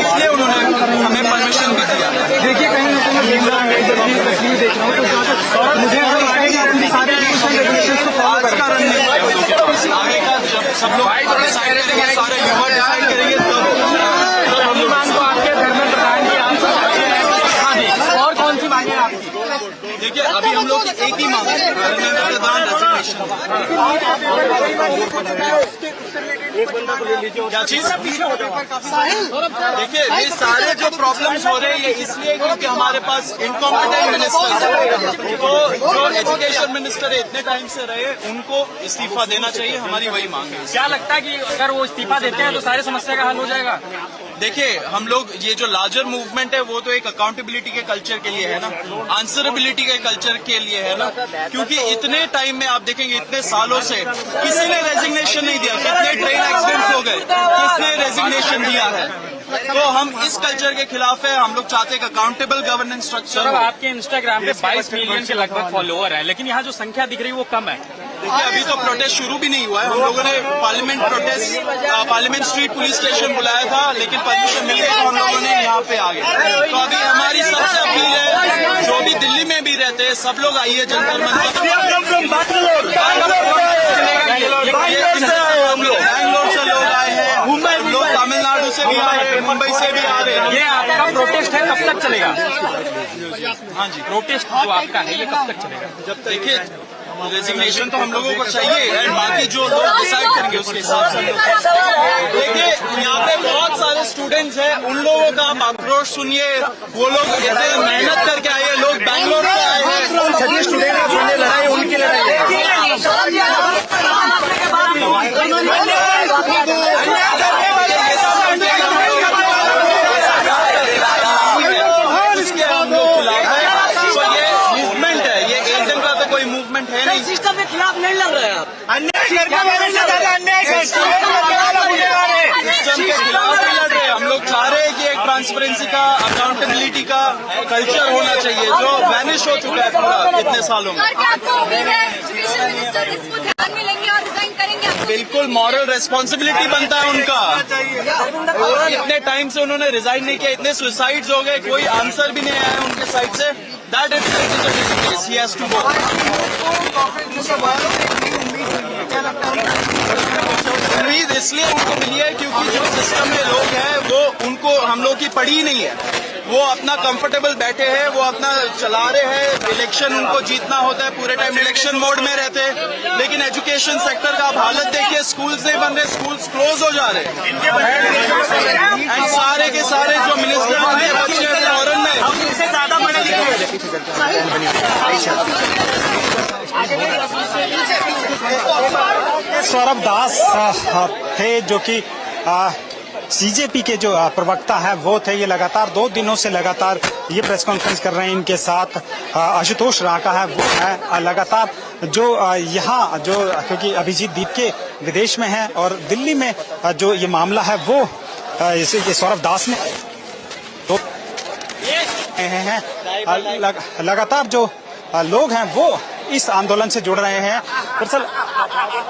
इसलिए उन्होंने हमें परमिशन भी दिया। देखिए कहीं ना कहीं देख रहा है, तस्वीर देख रहा हूँ तो मुझे ऐसा लगा कि अपनी सारे रेगुलेशंस को फॉलो करें। कारण नहीं है लोगों के पास आगे का, जब सब लोग डिसाइड करेंगे, सारे युवा डिसाइड करेंगे तो हम मांग को आपके धर्मेंद्र प्रधान की आप सब अच्छे हैं, और कौन सी मांगे आपकी? देखिए अभी हम लोग एक ही मांग है, धर्मेंद्र प्रधान रेजिग्नेशन। क्या चीज? देखिए ये सारे जो प्रॉब्लम्स हो रहे हैं ये इसलिए क्योंकि हमारे पास इनकॉम्पिटेंट मिनिस्टर है। तो जो एजुकेशन मिनिस्टर इतने टाइम से रहे उनको इस्तीफा देना चाहिए, हमारी वही मांग है। क्या लगता है कि अगर वो इस्तीफा देते हैं तो सारी समस्या का हल हो जाएगा? देखिए हम लोग ये जो लार्जर मूवमेंट है वो तो एक अकाउंटेबिलिटी के कल्चर के लिए है ना, आंसरेबिलिटी के कल्चर के लिए है ना, क्योंकि इतने टाइम में आप देखेंगे इतने सालों से किसी ने रेजिग्नेशन नहीं दिया। कितने ट्रेन एक्सीडेंट्स हो गए, किसने रेजिग्नेशन दिया है? तो हम इस कल्चर के खिलाफ है। हम लोग चाहते हैं अकाउंटेबल गवर्नेंस स्ट्रक्चर। आपके इंस्टाग्राम पे 22 मिलियन के लगभग फॉलोअर हैं, लेकिन यहाँ जो संख्या दिख रही है वो कम है। देखिए अभी तो प्रोटेस्ट शुरू भी नहीं हुआ है। हम लोगों ने पार्लियामेंट स्ट्रीट पुलिस स्टेशन बुलाया था, लेकिन परमिशन मिल गई तो हम लोगों ने यहाँ पे आ गए। तो अभी हमारी सबसे अपील है, जो भी दिल्ली में भी रहते हैं सब लोग आइए जंतर मंतर। बैंगलोर से लोग आए हैं, लोग तमिलनाडु से भी आए हैं, मुंबई से भी आ रहे हैं। ये आपका प्रोटेस्ट है, कब तक चलेगा? हाँ जी, प्रोटेस्ट जो आपका है ये कब तक चलेगा? जब देखिए रेजिग्नेशन तो हम लोगों को चाहिए एंड बाकी जो लोग डिसाइड करेंगे उसके हिसाब से। देखिए यहाँ पे बहुत सारे स्टूडेंट्स हैं, उन लोगों का आप आक्रोश सुनिए। वो लोग इतने मेहनत करके आए हैं, लोग बैंगलोर से आए हैं। सभी स्टूडेंट की लड़ाई उनकी लड़ाई है नहीं, सिस्टम के खिलाफ नहीं लड़ रहे हैं आप। सिस्टम के खिलाफ नहीं लड़ रहे। हम लोग चाह रहे हैं कि एक ट्रांसपेरेंसी का, अकाउंटेबिलिटी का कल्चर होना चाहिए जो वैनिश हो चुका है पूरा इतने सालों में। बिल्कुल मॉरल रेस्पॉन्सिबिलिटी बनता है उनका। और इतने टाइम से उन्होंने रिजाइन नहीं किया, इतने सुसाइड्स हो गए, कोई आंसर भी नहीं आया उनके साइड से। That is he has to go. उम्मीद इसलिए उनको मिली है क्योंकि जो सिस्टम में लोग हैं वो उनको हम लोग की पड़ी नहीं है। वो अपना कंफर्टेबल बैठे हैं, वो अपना चला रहे हैं। इलेक्शन उनको जीतना होता है, पूरे टाइम इलेक्शन मोड में रहते हैं। लेकिन एजुकेशन सेक्टर का आप हालत देखिए, स्कूल्स नहीं बन रहे, स्कूल्स क्लोज हो जा रहे हैं। एंड सारे के सारे जो मिनिस्टर हैं बच्चे फॉरन में इससे ज्यादा पढ़े लिखे। सौरभ दास थे जो कि सीजेपी के जो प्रवक्ता है वो थे। ये लगातार 2 दिनों से लगातार ये प्रेस कॉन्फ्रेंस कर रहे हैं। इनके साथ आशुतोष राका है, वो है लगातार जो यहाँ जो, क्योंकि अभिजीत दीपके विदेश में है और दिल्ली में जो ये मामला है वो ये सौरभ दास ने तो हैं लगातार जो लोग हैं वो इस आंदोलन से जुड़ रहे हैं। दरअसल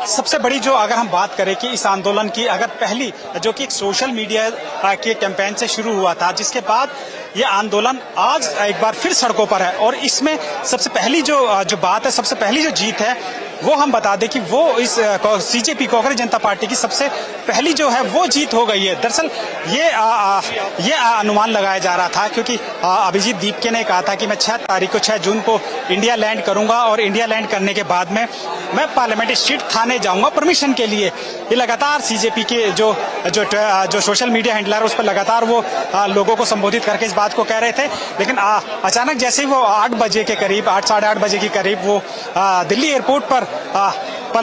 सबसे बड़ी जो अगर हम बात करें कि इस आंदोलन की अगर पहली जो कि एक सोशल मीडिया के कैंपेन से शुरू हुआ था, जिसके बाद ये आंदोलन आज एक बार फिर सड़कों पर है। और इसमें सबसे पहली जो बात है, सबसे पहली जो जीत है वो हम बता दें कि वो इस सीजेपी कांग्रेस जनता पार्टी की सबसे पहली जो है वो जीत हो गई है। दरअसल ये अनुमान लगाया जा रहा था क्योंकि अभिजीत दीपके ने कहा था कि मैं 6 जून को इंडिया लैंड करूंगा और इंडिया लैंड करने के बाद में मैं पार्लियामेंट स्ट्रीट थाने जाऊंगा परमिशन के लिए। ये लगातार सीजेपी के जो सोशल मीडिया हैंडलर उस पर लगातार वो लोगों को संबोधित करके इस बात को कह रहे थे। लेकिन अचानक जैसे ही वो 8 बजे के करीब, 8-8:30 बजे के करीब वो दिल्ली एयरपोर्ट पर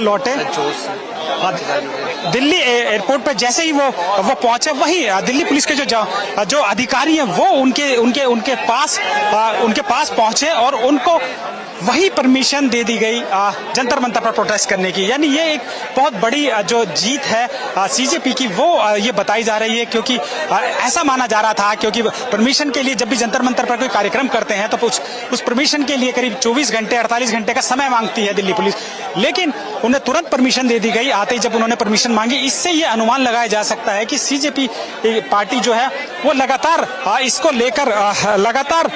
लौटे। दिल्ली एयरपोर्ट पर जैसे ही वो पहुंचे, वही दिल्ली पुलिस के जो अधिकारी हैं वो उनके पास पहुंचे और उनको वही परमिशन दे दी गई जंतर मंतर पर प्रोटेस्ट करने की। यानी ये एक बहुत बड़ी जो जीत है सीजेपी की, वो ये बताई जा रही है, क्योंकि ऐसा माना जा रहा था, क्योंकि परमिशन के लिए जब भी जंतर मंतर पर कोई कार्यक्रम करते हैं तो उस परमिशन के लिए करीब 24 घंटे 48 घंटे का समय मांगती है दिल्ली पुलिस, लेकिन उन्हें तुरंत परमिशन दे दी गई। आते ही जब उन्होंने परमिशन मांगी, इससे ये अनुमान लगाया जा सकता है कि सीजेपी पार्टी जो है वो लगातार इसको लेकर लगातार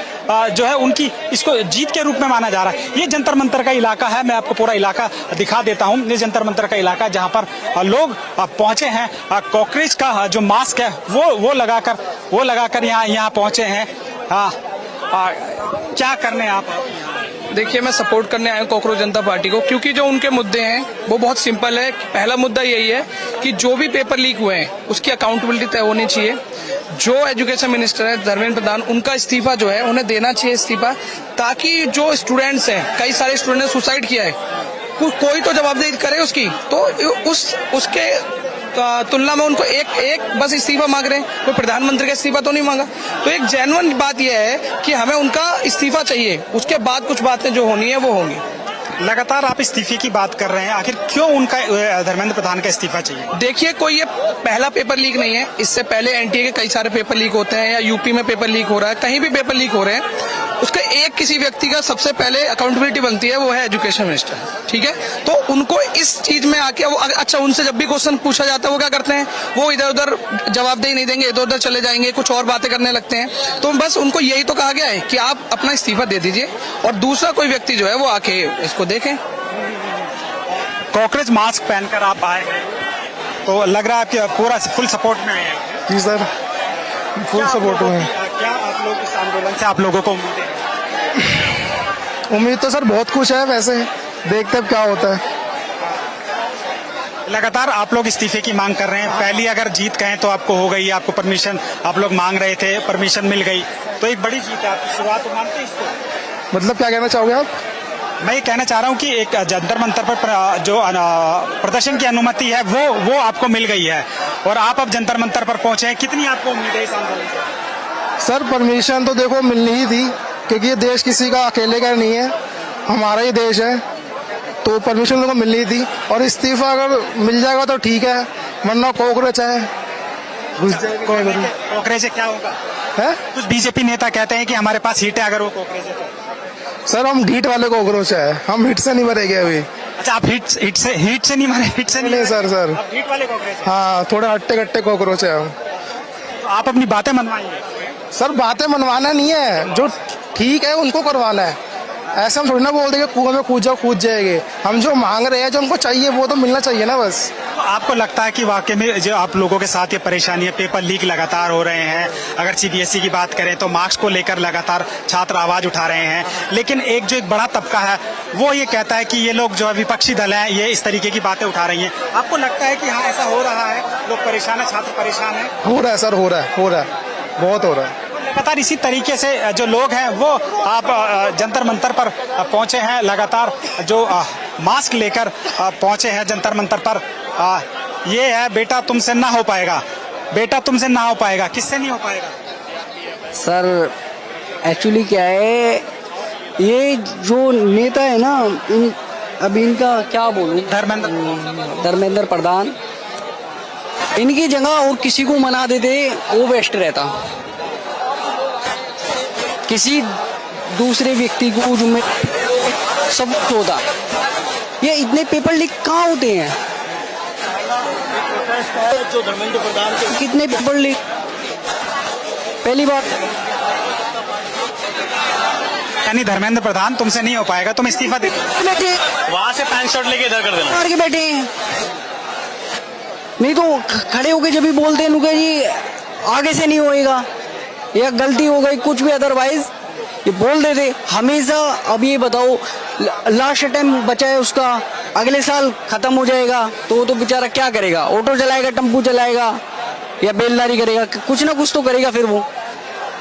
जो है उनकी इसको जीत के रूप में माना जा रहा है। ये जंतर मंतर का इलाका है, मैं आपको पूरा इलाका दिखा देता हूँ। ये जंतर मंतर का इलाका जहाँ पर लोग पहुंचे हैं, कॉकरोच का जो मास्क है वो लगाकर यहाँ पहुंचे हैं। क्या करने आप? देखिए, मैं सपोर्ट करने आया हूँ कॉकरोच जनता पार्टी को, क्योंकि जो उनके मुद्दे हैं वो बहुत सिंपल है। पहला मुद्दा यही है कि जो भी पेपर लीक हुए हैं उसकी अकाउंटेबिलिटी तय होनी चाहिए। जो एजुकेशन मिनिस्टर है धर्मेंद्र प्रधान, उनका इस्तीफा जो है उन्हें देना चाहिए इस्तीफा, ताकि जो स्टूडेंट्स हैं, कई सारे स्टूडेंट ने सुसाइड किया है, कोई तो जवाबदेही करे उसकी। तो उसके तुलना में उनको एक बस इस्तीफा मांग रहे हैं, कोई प्रधानमंत्री का इस्तीफा तो नहीं मांगा। तो एक जेन्युइन बात यह है कि हमें उनका इस्तीफा चाहिए, उसके बाद कुछ बातें जो होनी है वो होंगी। लगातार आप इस्तीफे की बात कर रहे हैं, आखिर क्यों उनका धर्मेंद्र प्रधान का इस्तीफा चाहिए? देखिए, कोई ये पहला पेपर लीक नहीं है। इससे पहले एनटीए के कई सारे पेपर लीक होते हैं, या यूपी में पेपर लीक हो रहा है, कहीं भी पेपर लीक हो रहे हैं, उसका एक किसी व्यक्ति का सबसे पहले अकाउंटेबिलिटी बनती है, वो है एजुकेशन मिनिस्टर। ठीक है, तो उनको इस चीज में आके वो अच्छा, उनसे जब भी क्वेश्चन पूछा जाता है वो क्या करते हैं, वो इधर उधर जवाबदेही नहीं देंगे, इधर उधर चले जाएंगे, कुछ और बातें करने लगते हैं। तो बस उनको यही तो कहा गया है कि आप अपना इस्तीफा दे दीजिए और दूसरा कोई व्यक्ति जो है वो आके इसको देखें। कॉकरोच मास्क पहनकर आप आए हैं, तो लग रहा है आपके पूरा फुल सपोर्ट में है। जी सर, फुल सपोर्ट में। क्या आप लोग इस आंदोलन से आप लोगों को उम्मीद है? उम्मीद तो सर बहुत कुछ है, वैसे देखते अब क्या होता है। लगातार आप लोग इस्तीफे की मांग कर रहे हैं। पहली अगर जीत कहें तो आपको हो गई, आपको परमिशन आप लोग मांग रहे थे, परमिशन मिल गई, तो एक बड़ी जीत है। आपकी शुरुआत मानते हैं इसको? मतलब क्या कहना चाहोगे आप? मैं ये कहना चाह रहा हूँ कि एक जंतर मंतर पर जो प्रदर्शन की अनुमति है वो आपको मिल गई है और आप अब जंतर मंतर पर पहुंचे हैं। कितनी आपको उम्मीद है इस आंदोलन से? सर परमिशन तो देखो मिलनी ही थी, क्योंकि ये देश किसी का अकेले का नहीं है, हमारा ही देश है, तो परमिशन लोगों को मिलनी थी। और इस्तीफा अगर मिल जाएगा तो ठीक है, वरना कॉकरोच है, घुस जाएगा। कॉकरोच से क्या होगा? है कुछ बीजेपी नेता कहते हैं कि हमारे पास सीट है, अगर वो कॉकरोच है तो। सर हम ढीठ वाले कॉकरोच है, हम हिट से नहीं मरेंगे अभी। अच्छा, आप हिट से नहीं मारे? हिट से नहीं सर, आप हिट वाले कॉकरोच हैं। हाँ, थोड़े हट्टे कट्टे कॉकरोच है हम। तो आप अपनी बातें मनवाएंगे? सर बातें मनवाना नहीं है, जो ठीक है उनको करवाना है। ऐसे हम थोड़ी ना बोल देंगे कुएं में कूद जाओ, कूद जाएंगे। हम जो मांग रहे हैं, जो हमको चाहिए वो तो मिलना चाहिए ना बस। तो आपको लगता है कि वाकई में जो आप लोगों के साथ ये परेशानी है, पेपर लीक लगातार हो रहे हैं, अगर सीबीएसई की बात करें तो मार्क्स को लेकर लगातार छात्र आवाज उठा रहे हैं, लेकिन एक जो एक बड़ा तबका है वो ये कहता है कि ये लोग जो है विपक्षी दल हैं, ये इस तरीके की बातें उठा रही हैं। आपको लगता है कि हाँ ऐसा हो रहा है, लोग परेशान है, छात्र परेशान है? हो रहा है सर, हो रहा है, बहुत हो रहा है। लगातार इसी तरीके से जो लोग हैं वो आप जंतर मंतर पर पहुंचे हैं, लगातार जो मास्क लेकर पहुंचे हैं जंतर मंतर पर। ये है बेटा तुमसे ना हो पाएगा, बेटा तुमसे ना हो पाएगा। किससे नहीं हो पाएगा? सर एक्चुअली क्या है, ये जो नेता है ना, अब इनका क्या बोलूं, धर्मेंद्र प्रधान, इनकी जगह और किसी को मना देते वो बेस्ट रहता। किसी दूसरे व्यक्ति को जो सब होता। ये इतने पेपर लीक कहाँ होते हैं? जो धर्मेंद्र प्रधान के कितने पेपर लीक? पहली बात, यानी धर्मेंद्र प्रधान तुमसे नहीं हो पाएगा, तुम इस्तीफा दे बैठे वहां से पैंट शर्ट लेके इधर कर देना, मार के बैठे हैं। नहीं तो खड़े होके जब भी बोलते हैं नुका जी आगे से नहीं होएगा या गलती हो गई कुछ भी, अदरवाइज ये बोल देते हमेशा। अब ये बताओ, लास्ट टाइम बचा है उसका, अगले साल खत्म हो जाएगा, तो वो तो बेचारा क्या करेगा? ऑटो चलाएगा, टेम्पू चलाएगा या बेलदारी करेगा, कुछ ना कुछ तो करेगा। फिर वो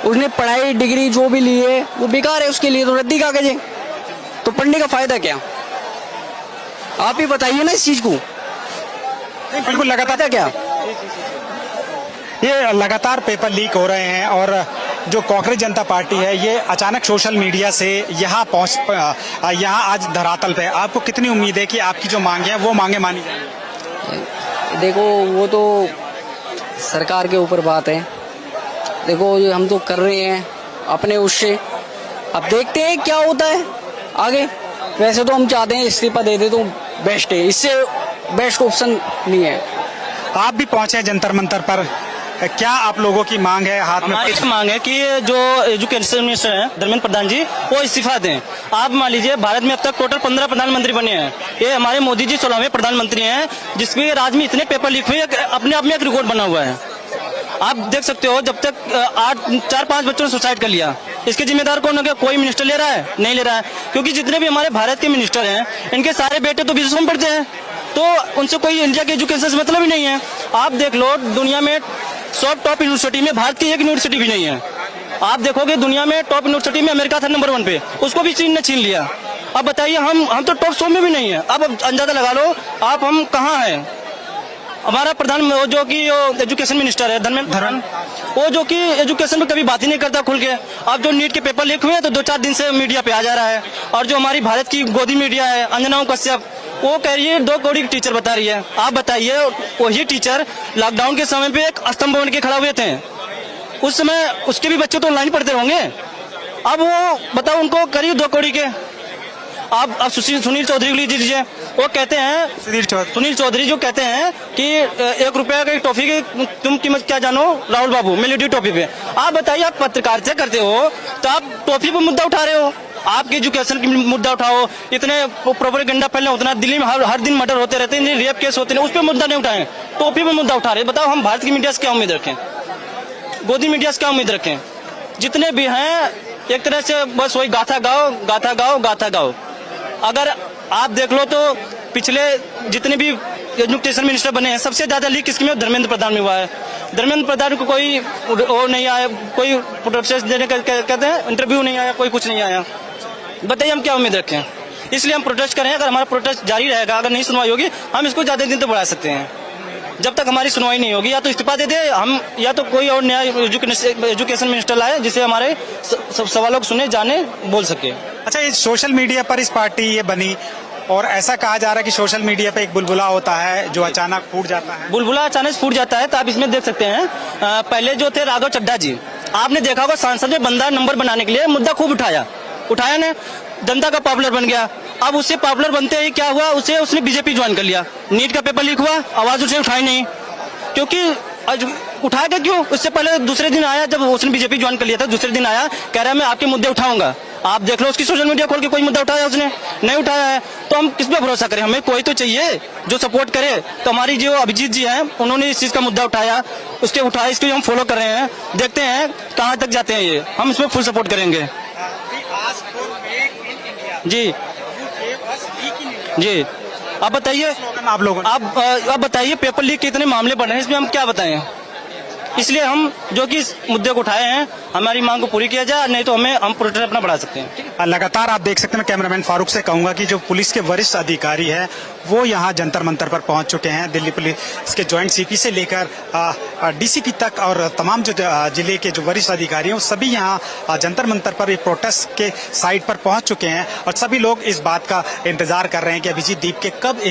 उसने पढ़ाई डिग्री जो भी ली है वो बेकार है उसके लिए, तो रद्दी कागज है, तो पढ़ने का फायदा क्या? आप ही बताइए ना इस चीज को। बिल्कुल लगातार क्या ये लगातार पेपर लीक हो रहे हैं और जो कांग्रेस जनता पार्टी है ये अचानक सोशल मीडिया से यहाँ आज धरातल पे, आपको कितनी उम्मीद है कि आपकी जो मांगे हैं वो मांगे मानी जाएंगी? देखो वो तो सरकार के ऊपर बात है। देखो ये हम तो कर रहे हैं अपने उससे, अब देखते हैं क्या होता है आगे। वैसे तो हम चाहते हैं इस्तीफा दे दे तो बेस्ट है, इससे बेस्ट ऑप्शन नहीं है। आप भी पहुंचे जंतर मंतर पर, क्या आप लोगों की मांग है? हाथ में हमारी मांग है कि जो एजुकेशन मिनिस्टर हैं धर्मेंद्र प्रधान जी, वो इस्तीफा दें। आप मान लीजिए भारत में अब तक टोटल 15 प्रधानमंत्री बने हैं। ये हमारे मोदी जी 16वें प्रधानमंत्री हैं, जिसमें राज्य में इतने पेपर लीक हुए, अपने आप में एक रिकॉर्ड बना हुआ है। आप देख सकते हो जब तक 4-5 बच्चों ने सुसाइड कर लिया, इसके जिम्मेदार कौन हो गया? कोई मिनिस्टर ले रहा है? नहीं ले रहा है, क्योंकि जितने भी हमारे भारत के मिनिस्टर हैं इनके सारे बेटे तो विदेशों में पढ़ते हैं, तो उनसे कोई इंडिया के एजुकेशन से मतलब ही नहीं है। आप देख लो दुनिया में 100 टॉप यूनिवर्सिटी में भारत की एक यूनिवर्सिटी भी नहीं है। आप देखोगे दुनिया में टॉप यूनिवर्सिटी में अमेरिका था नंबर 1 पे, उसको भी चीन ने छीन लिया। अब बताइए हम तो टॉप 100 में भी नहीं है। अब अंदाजा लगा लो आप हम कहाँ हैं। हमारा प्रधान जो कि एजुकेशन मिनिस्टर है धर्मेंद्र, वो जो कि एजुकेशन में कभी बात ही नहीं करता खुल के। अब जो नीट के पेपर लीक हुए हैं तो 2-4 दिन से मीडिया पे आ जा रहा है, और जो हमारी भारत की गोदी मीडिया है अंजना कश्यप, वो कह रही है 2 करोड़ की टीचर बता रही है। आप बताइए वही टीचर लॉकडाउन के समय पे एक स्तंभ बन के खड़ा हुए थे, उस समय उसके भी बच्चे तो ऑनलाइन पढ़ते होंगे। अब वो बताओ उनको करिए 2 करोड़ के। आप सुनील चौधरी को लीजिए, वो कहते हैं सुनील चौधरी जो कहते हैं कि 1 रुपया की टॉफी की तुम कीमत क्या जानो राहुल बाबू मिलिट्री टॉफी पे। आप बताइए आप पत्रकारिता करते हो तो आप टॉफी पे मुद्दा उठा रहे हो, आपके एजुकेशन की मुद्दा उठाओ। इतने प्रोपेगेंडा फैलने उतना दिल्ली में हर दिन मर्डर होते रहते हैं, रेप केस होते हैं, उस पर मुद्दा नहीं उठाए, टॉफी पे मुद्दा उठा रहे। बताओ हम भारत की मीडिया से क्या उम्मीद रखें, गोदी मीडिया से क्या उम्मीद रखें? जितने भी हैं एक तरह से बस वही गाथा गाओ गाथा गाओ गाथा गाओ। अगर आप देख लो तो पिछले जितने भी एजुकेशन मिनिस्टर बने हैं सबसे ज्यादा लीक किसमें धर्मेंद्र प्रधान में हुआ है। धर्मेंद्र प्रधान को कोई वो नहीं आया, कोई प्रोसेस देने का कहते हैं इंटरव्यू नहीं आया, कोई कुछ नहीं आया। बताइए हम क्या उम्मीद रखें? इसलिए हम प्रोटेस्ट करें। अगर हमारा प्रोटेस्ट जारी रहेगा, अगर नहीं सुनवाई होगी, हम इसको ज्यादा दिन तो बढ़ा सकते हैं। जब तक हमारी सुनवाई नहीं होगी या तो इस्तीफा दे दे हम, या तो कोई और नया एजुकेशन मिनिस्टर लाए जिससे हमारे सवालों को सुने जाने बोल सके। अच्छा, ये सोशल मीडिया पर इस पार्टी ये बनी, और ऐसा कहा जा रहा है कि सोशल मीडिया पे एक बुलबुला होता है जो अचानक फूट जाता है। बुलबुला अचानक फूट जाता है तो आप इसमें देख सकते हैं पहले जो थे राघव चड्ढा जी, आपने देखा होगा संसद में बंदा नंबर बनाने के लिए मुद्दा खूब उठाया ने, जनता का पॉपुलर बन गया। अब उससे पॉपुलर बनते ही क्या हुआ, उसने बीजेपी ज्वाइन कर लिया। नीट का पेपर लीक हुआ, आवाज उसने उठाई नहीं, क्योंकि उठाएगा क्यों? उससे पहले दूसरे दिन आया, जब उसने बीजेपी ज्वाइन कर लिया था, दूसरे दिन आया कह रहा है मैं आपके मुद्दे उठाऊंगा। आप देख लो उसकी सोशल मीडिया खोल के कोई मुद्दा उठाया उसने नहीं उठाया है। तो हम किस पे भरोसा करें? हमें कोई तो चाहिए जो सपोर्ट करे। तो हमारी जो अभिजीत जी हैं उन्होंने इस चीज का मुद्दा उठाया, इसको हम फॉलो कर रहे हैं, देखते हैं कहाँ तक जाते हैं ये। हम इसमें फुल सपोर्ट करेंगे जी जी। आप बताइए आप लोगों आप बताइए पेपर लीक के इतने मामले बढ़ रहे हैं, इसमें हम क्या बताएं? इसलिए हम जो कि इस मुद्दे को उठाए हैं, हमारी मांग को पूरी किया जाए, नहीं तो हम प्रोटेस्ट अपना बढ़ा सकते हैं। लगातार आप देख सकते हैं, कैमरामैन फारूक से कहूंगा कि जो पुलिस के वरिष्ठ अधिकारी हैं वो यहाँ जंतर मंतर पर पहुंच चुके हैं। दिल्ली पुलिस के ज्वाइंट सीपी से लेकर डीसीपी तक, और तमाम जो जिले के जो वरिष्ठ अधिकारी हैं वो सभी यहाँ जंतर मंतर पर प्रोटेस्ट के साइट पर पहुंच चुके हैं, और सभी लोग इस बात का इंतजार कर रहे हैं कि अभिजीत दीप के कब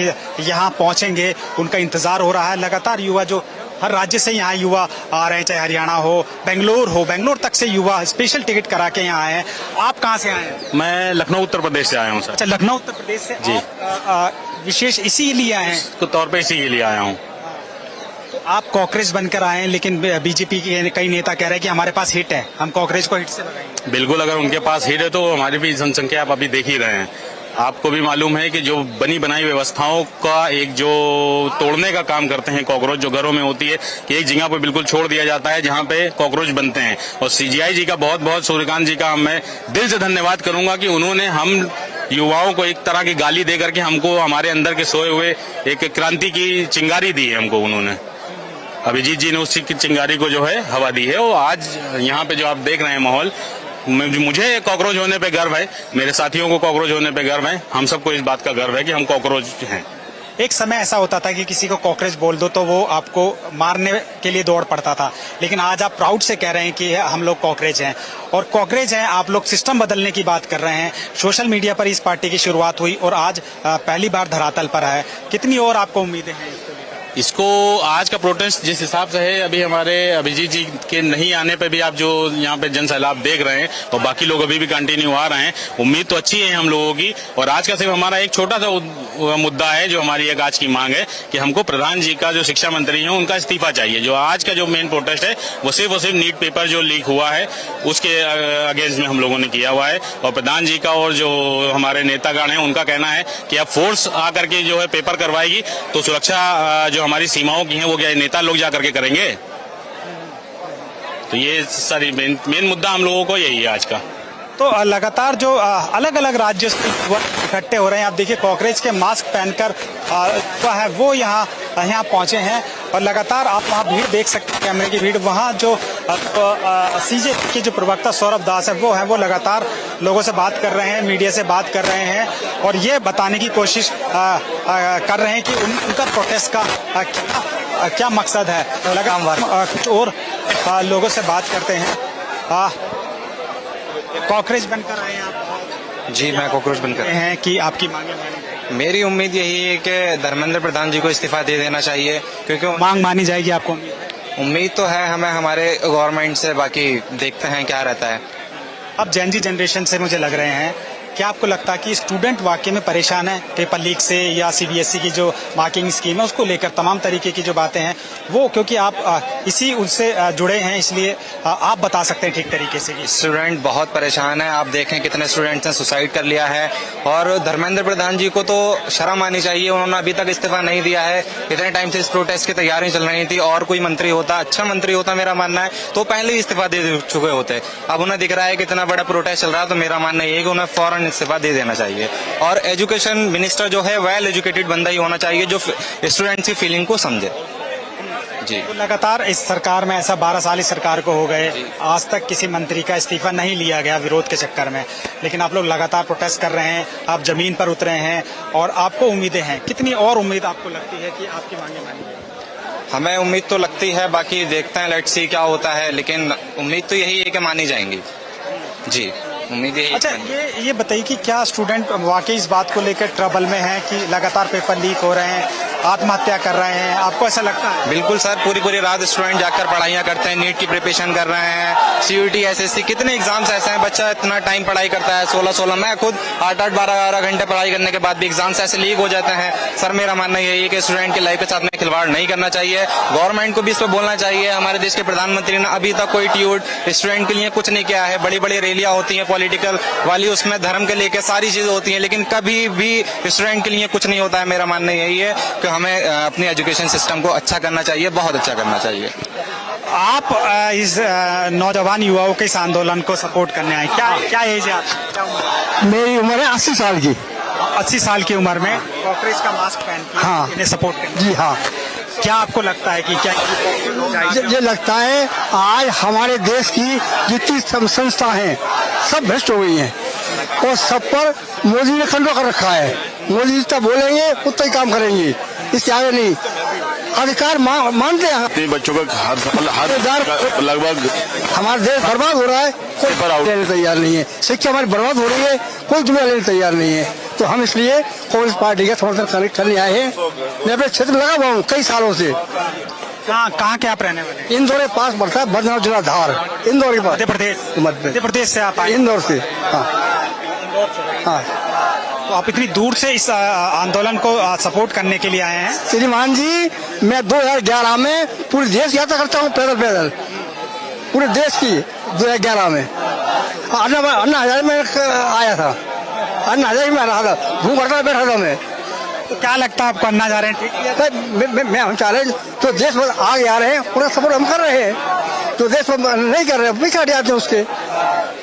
यहाँ पहुंचेंगे। उनका इंतजार हो रहा है। लगातार युवा जो हर राज्य से यहाँ युवा आ रहे हैं, चाहे हरियाणा हो, बेंगलोर तक से युवा स्पेशल टिकट करा के यहाँ आए हैं। आप कहाँ से आए हैं? मैं लखनऊ उत्तर प्रदेश से आया हूँ सर। अच्छा, लखनऊ उत्तर प्रदेश से जी। विशेष इसीलिए आए हैं? तो तौर पे इसी के लिए आया हूँ। तो आप कांग्रेस बनकर आए हैं, लेकिन बीजेपी के कई नेता कह रहे हैं कि हमारे पास हिट है, हम कांग्रेस को हिट से लगाएंगे। बिल्कुल, अगर उनके पास हिट है तो हमारी भी जनसंख्या आप अभी देख ही रहे हैं। आपको भी मालूम है कि जो बनी बनाई व्यवस्थाओं का एक जो तोड़ने का काम करते हैं कॉकरोच, जो घरों में होती है कि एक जगह पर बिल्कुल छोड़ दिया जाता है जहां पे कॉकरोच बनते हैं। और सीजीआई जी का बहुत सूर्यकांत जी का मैं दिल से धन्यवाद करूंगा कि उन्होंने हम युवाओं को एक तरह की गाली दे करके हमको हमारे अंदर के सोए हुए एक क्रांति की चिंगारी दी है हमको उन्होंने। अभिजीत जी ने उसी की चिंगारी को जो है हवा दी है। और आज यहाँ पे जो आप देख रहे हैं माहौल, मुझे कॉकरोच होने पे गर्व है, मेरे साथियों को कॉकरोच होने पे गर्व है, हम सबको इस बात का गर्व है कि हम कॉकरोच हैं। एक समय ऐसा होता था कि किसी को कॉकरोच बोल दो तो वो आपको मारने के लिए दौड़ पड़ता था, लेकिन आज आप प्राउड से कह रहे हैं कि हम लोग कॉकरोच हैं, और कॉकरोच हैं आप लोग सिस्टम बदलने की बात कर रहे हैं। सोशल मीडिया पर इस पार्टी की शुरुआत हुई और आज पहली बार धरातल पर है। कितनी और आपको उम्मीदें हैं इसको आज का प्रोटेस्ट जिस हिसाब से है, अभी हमारे अभिजीत जी के नहीं आने पे भी आप जो यहाँ पे जन सैलाब देख रहे हैं और बाकी लोग अभी भी कंटिन्यू आ रहे हैं, उम्मीद तो अच्छी है हम लोगों की। और आज का सिर्फ हमारा एक छोटा सा मुद्दा है जो हमारी एक आज की मांग है कि हमको प्रधान जी का जो शिक्षा मंत्री है उनका इस्तीफा चाहिए। जो आज का जो मेन प्रोटेस्ट है वो सिर्फ नीट पेपर जो लीक हुआ है उसके अगेंस्ट में हम लोगों ने किया हुआ है। और प्रधान जी का और जो हमारे नेतागण है उनका कहना है कि अब फोर्स आकर के जो है पेपर करवाएगी तो सुरक्षा जो हमारी सीमाओं की है वो क्या नेता लोग जा करके करेंगे। तो ये सारी मेन मुद्दा हम लोगों को यही है आज का। तो लगातार जो अलग अलग राज्यों से इकट्ठे हो रहे हैं, आप देखिए कॉकरोच के मास्क पहनकर जो है वो यहाँ पहुंचे हैं और लगातार आप वहाँ भीड़ देख सकते हैं, कैमरे की भीड़। वहाँ जो सीजेपी के जो प्रवक्ता सौरभ दास है वो लगातार लोगों से बात कर रहे हैं, मीडिया से बात कर रहे हैं और ये बताने की कोशिश कर रहे हैं कि उनका प्रोटेस्ट का क्या मकसद है। लगातार कुछ और लोगों से बात करते हैं। कॉकरोच बनकर आए हैं आप? जी, मैं कॉकरोच बनकर हैं कि आपकी मांगे मेरी उम्मीद यही है कि धर्मेंद्र प्रधान जी को इस्तीफा दे देना चाहिए, क्योंकि मांग मानी जाएगी आपको? उम्मीद तो है हमें हमारे गवर्नमेंट से, बाकी देखते हैं क्या रहता है। अब जेन जी जनरेशन से मुझे लग रहे हैं, क्या आपको लगता है कि स्टूडेंट वाकई में परेशान है पेपर लीक से या सीबीएसई की जो मार्किंग स्कीम है उसको लेकर तमाम तरीके की जो बातें हैं वो, क्योंकि आप इसी उनसे जुड़े हैं इसलिए आप बता सकते हैं ठीक तरीके से कि स्टूडेंट बहुत परेशान है। आप देखें कितने स्टूडेंट्स ने सुसाइड कर लिया है और धर्मेंद्र प्रधान जी को तो शर्म आनी चाहिए, उन्होंने अभी तक इस्तीफा नहीं दिया है। इतने टाइम से इस प्रोटेस्ट की तैयारी चल रही थी और कोई मंत्री होता, अच्छा मंत्री होता मेरा मानना है तो पहले ही इस्तीफा दे चुके होते। अब उन्हें दिख रहा है कि इतना बड़ा प्रोटेस्ट चल रहा है तो मेरा मानना ये है कि उन्हें फौरन इस्तीफा दे देना चाहिए। और एजुकेशन मिनिस्टर जो है वेल एजुकेटेड बंदा ही होना चाहिए जो स्टूडेंट्स की फीलिंग को समझे। जी, तो लगातार इस सरकार में ऐसा 12 साल इस सरकार को हो गए, आज तक किसी मंत्री का इस्तीफा नहीं लिया गया विरोध के चक्कर में, लेकिन आप लोग लगातार प्रोटेस्ट कर रहे हैं, आप जमीन पर उतरे हैं और आपको उम्मीदें हैं। कितनी और उम्मीद आपको लगती है कि आपकी मांगे मानी? हमें उम्मीद तो लगती है, बाकी देखते हैं लेट्स सी क्या होता है, लेकिन उम्मीद तो यही है कि मानी जाएंगी। जी, उम्मीद यही। अच्छा, ये बताइए कि क्या स्टूडेंट वाकई इस बात को लेकर ट्रबल में है कि लगातार पेपर लीक हो रहे हैं, आत्महत्या कर रहे हैं, आपको ऐसा लगता है? बिल्कुल सर, पूरी रात स्टूडेंट जाकर पढ़ाइयाँ करते हैं, नीट की प्रिपरेशन कर रहे हैं, सीयूटी एसएससी कितने एग्जाम्स ऐसे हैं, बच्चा इतना टाइम पढ़ाई करता है 16 मैं खुद 8 12 घंटे पढ़ाई करने के बाद भी एग्जाम्स ऐसे लीक हो जाते हैं। सर मेरा मानना यही है कि स्टूडेंट की लाइफ के साथ में खिलवाड़ नहीं करना चाहिए, गवर्नमेंट को भी इस पर बोलना चाहिए। हमारे देश के प्रधानमंत्री ने अभी तक कोई ट्यूट स्टूडेंट के लिए कुछ नहीं किया है। बड़ी बड़ी रैलियां होती हैं पॉलिटिकल वाली, उसमें धर्म के लेकर सारी चीजें होती हैं, लेकिन कभी भी स्टूडेंट के लिए कुछ नहीं होता है। मेरा मानना यही है कि हमें अपनी एजुकेशन सिस्टम को अच्छा करना चाहिए, बहुत अच्छा करना चाहिए। आप इस नौजवान युवाओं के इस आंदोलन को सपोर्ट करने आए, क्या एज है आपकी? मेरी उम्र है 80 साल की। 80 साल की उम्र में कॉकरोच का मास्क पहन के हाँ। इन्हें सपोर्ट करने? जी हाँ। क्या आपको लगता है कि क्या ये लगता है आज हमारे देश की जितनी संस्था हैं सब भ्रष्ट हो गई हैं और सब पर मोदी ने कंट्रोल कर रखा है। मोदी जितना बोलेंगे उतना ही काम करेंगे, इससे आगे नहीं। अधिकार मानते हैं अपने बच्चों का हर लगभग हमारा देश बर्बाद हो रहा है, कोई लेने तैयार नहीं है। शिक्षा हमारी बर्बाद हो रही है, कोई जुम्मेदारी लेने तैयार नहीं है। तो हम इसलिए कांग्रेस पार्टी का समर्थन करने आए हैं। मैं अपने क्षेत्र में लगा हुआ हूँ कई सालों से। कहाँ के आप रहने वाले? इंदौर के पास पड़ता है, बदनाम जिला धार, इंदौर के पास। मध्य प्रदेश से आप आए? इंदौर से। हाँ। तो आप इतनी दूर से इस आंदोलन को सपोर्ट करने के लिए आए हैं? श्रीमान जी, मैं 2011 में पूरे देश यात्रा करता हूँ पैदल पूरे देश की। 2011 में अन्ना हजारे में आया था, अन्ना हजारे में रहा था, भूख हड़ताल बैठा था मैं। तो क्या लगता है आपको, अन्ना जा रहे हैं ठीक? मैं हम चाह रहे तो देश में आगे आ रहे हैं, पूरा सपोर्ट हम कर रहे हैं। तो देश में नहीं कर रहे, पीछे हट जाते हैं उसके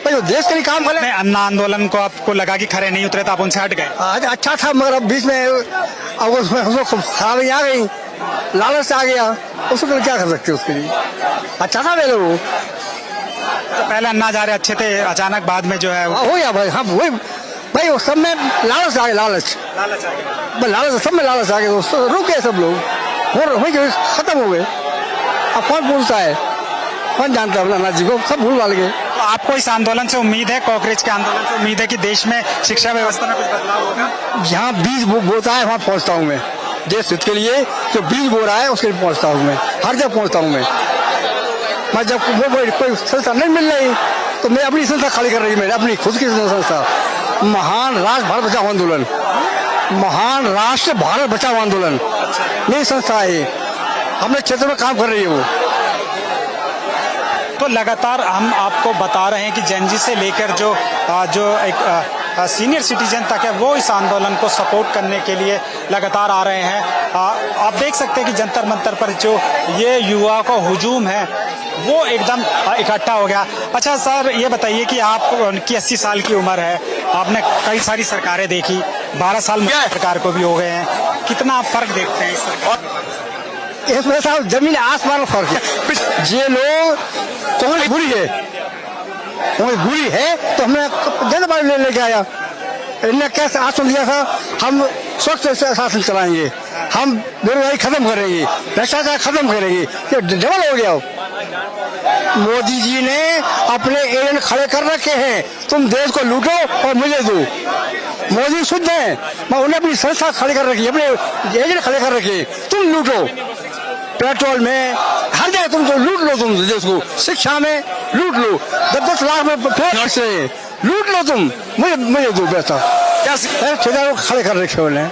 भाई, वो देश के लिए काम करे। अन्ना आंदोलन को आपको लगा कि खड़े नहीं उतरे तो आप उनसे हट गए? आज अच्छा था, मगर अब बीच में अब उसमें खराबी आ गई, लालच से आ गया, उसको क्या कर सकते उसके लिए। अच्छा था पहले वो, तो पहले अन्ना जा रहे अच्छे थे, अचानक बाद में जो है हो गया भाई। हाँ वही भाई वो सब में लालच आ गया, लालच लालच आ गया। बस लालच, सब में लालच आ गया, तो रुक गए सब लोग और खत्म हो गए। अब कौन पूछता है, कौन जानता है अपना नाथ जी को, सब भूल भाल गए। तो आपको इस आंदोलन से उम्मीद है, कांग्रेस के आंदोलन से उम्मीद है कि देश में शिक्षा व्यवस्था में कुछ बदलाव होगा? जहाँ बीज बोता है वहाँ पहुँचता हूँ मैं, देश हित के लिए जो बीज बो रहा है उसके लिए पहुँचता हूँ मैं, हर जगह पहुँचता हूँ मैं जब वो कोई संस्था नहीं मिल रही तो मैं अपनी संस्था खाली कर रही, मेरी अपनी खुद की संस्था, महान राष्ट्र भारत बचाओ आंदोलन, महान राष्ट्र भारत बचाओ आंदोलन मेरी संस्था है, अपने क्षेत्र में काम कर रही है वो। तो लगातार हम आपको बता रहे हैं कि जेनजी से लेकर जो एक सीनियर सिटीजन तक है वो इस आंदोलन को सपोर्ट करने के लिए लगातार आ रहे हैं। आप देख सकते हैं कि जंतर मंतर पर जो ये युवा का हुजूम है वो एकदम इकट्ठा हो गया। अच्छा सर, ये बताइए कि आपकी 80 साल की उम्र है, आपने कई सारी सरकारें देखी, 12 साल सरकार को भी हो गए हैं, कितना आप फर्क देखते हैं इसमें? इसमें साहब जमीन आसमान का फर्क है। ये लोग कौन बुरी है, कौन बुरी है तो हमने जनता पार्टी लेके आया, इन्होंने कैसे आश्वासन दिया था हम स्वच्छ शासन चलाएंगे, हम बेरोजगारी खत्म करेंगे, भ्रष्टाचार खत्म करेंगे, ये डबल हो गया। मोदी जी ने अपने एजेंट खड़े कर रखे हैं, तुम देश को लूटो और मुझे दो। मोदी शुद्ध है, मैं उन्हें अपनी संस्था खड़ी कर रखी, अपने एजेंट खड़े कर रखे, तुम लूटो, पेट्रोल में हर जगह तुम तो लूट लो, तुम देश को शिक्षा में लूट लो, 10-10 लाख में से लूट लो, तुम मुझे दो पैसा, क्या खड़े कर रखे उन्हें।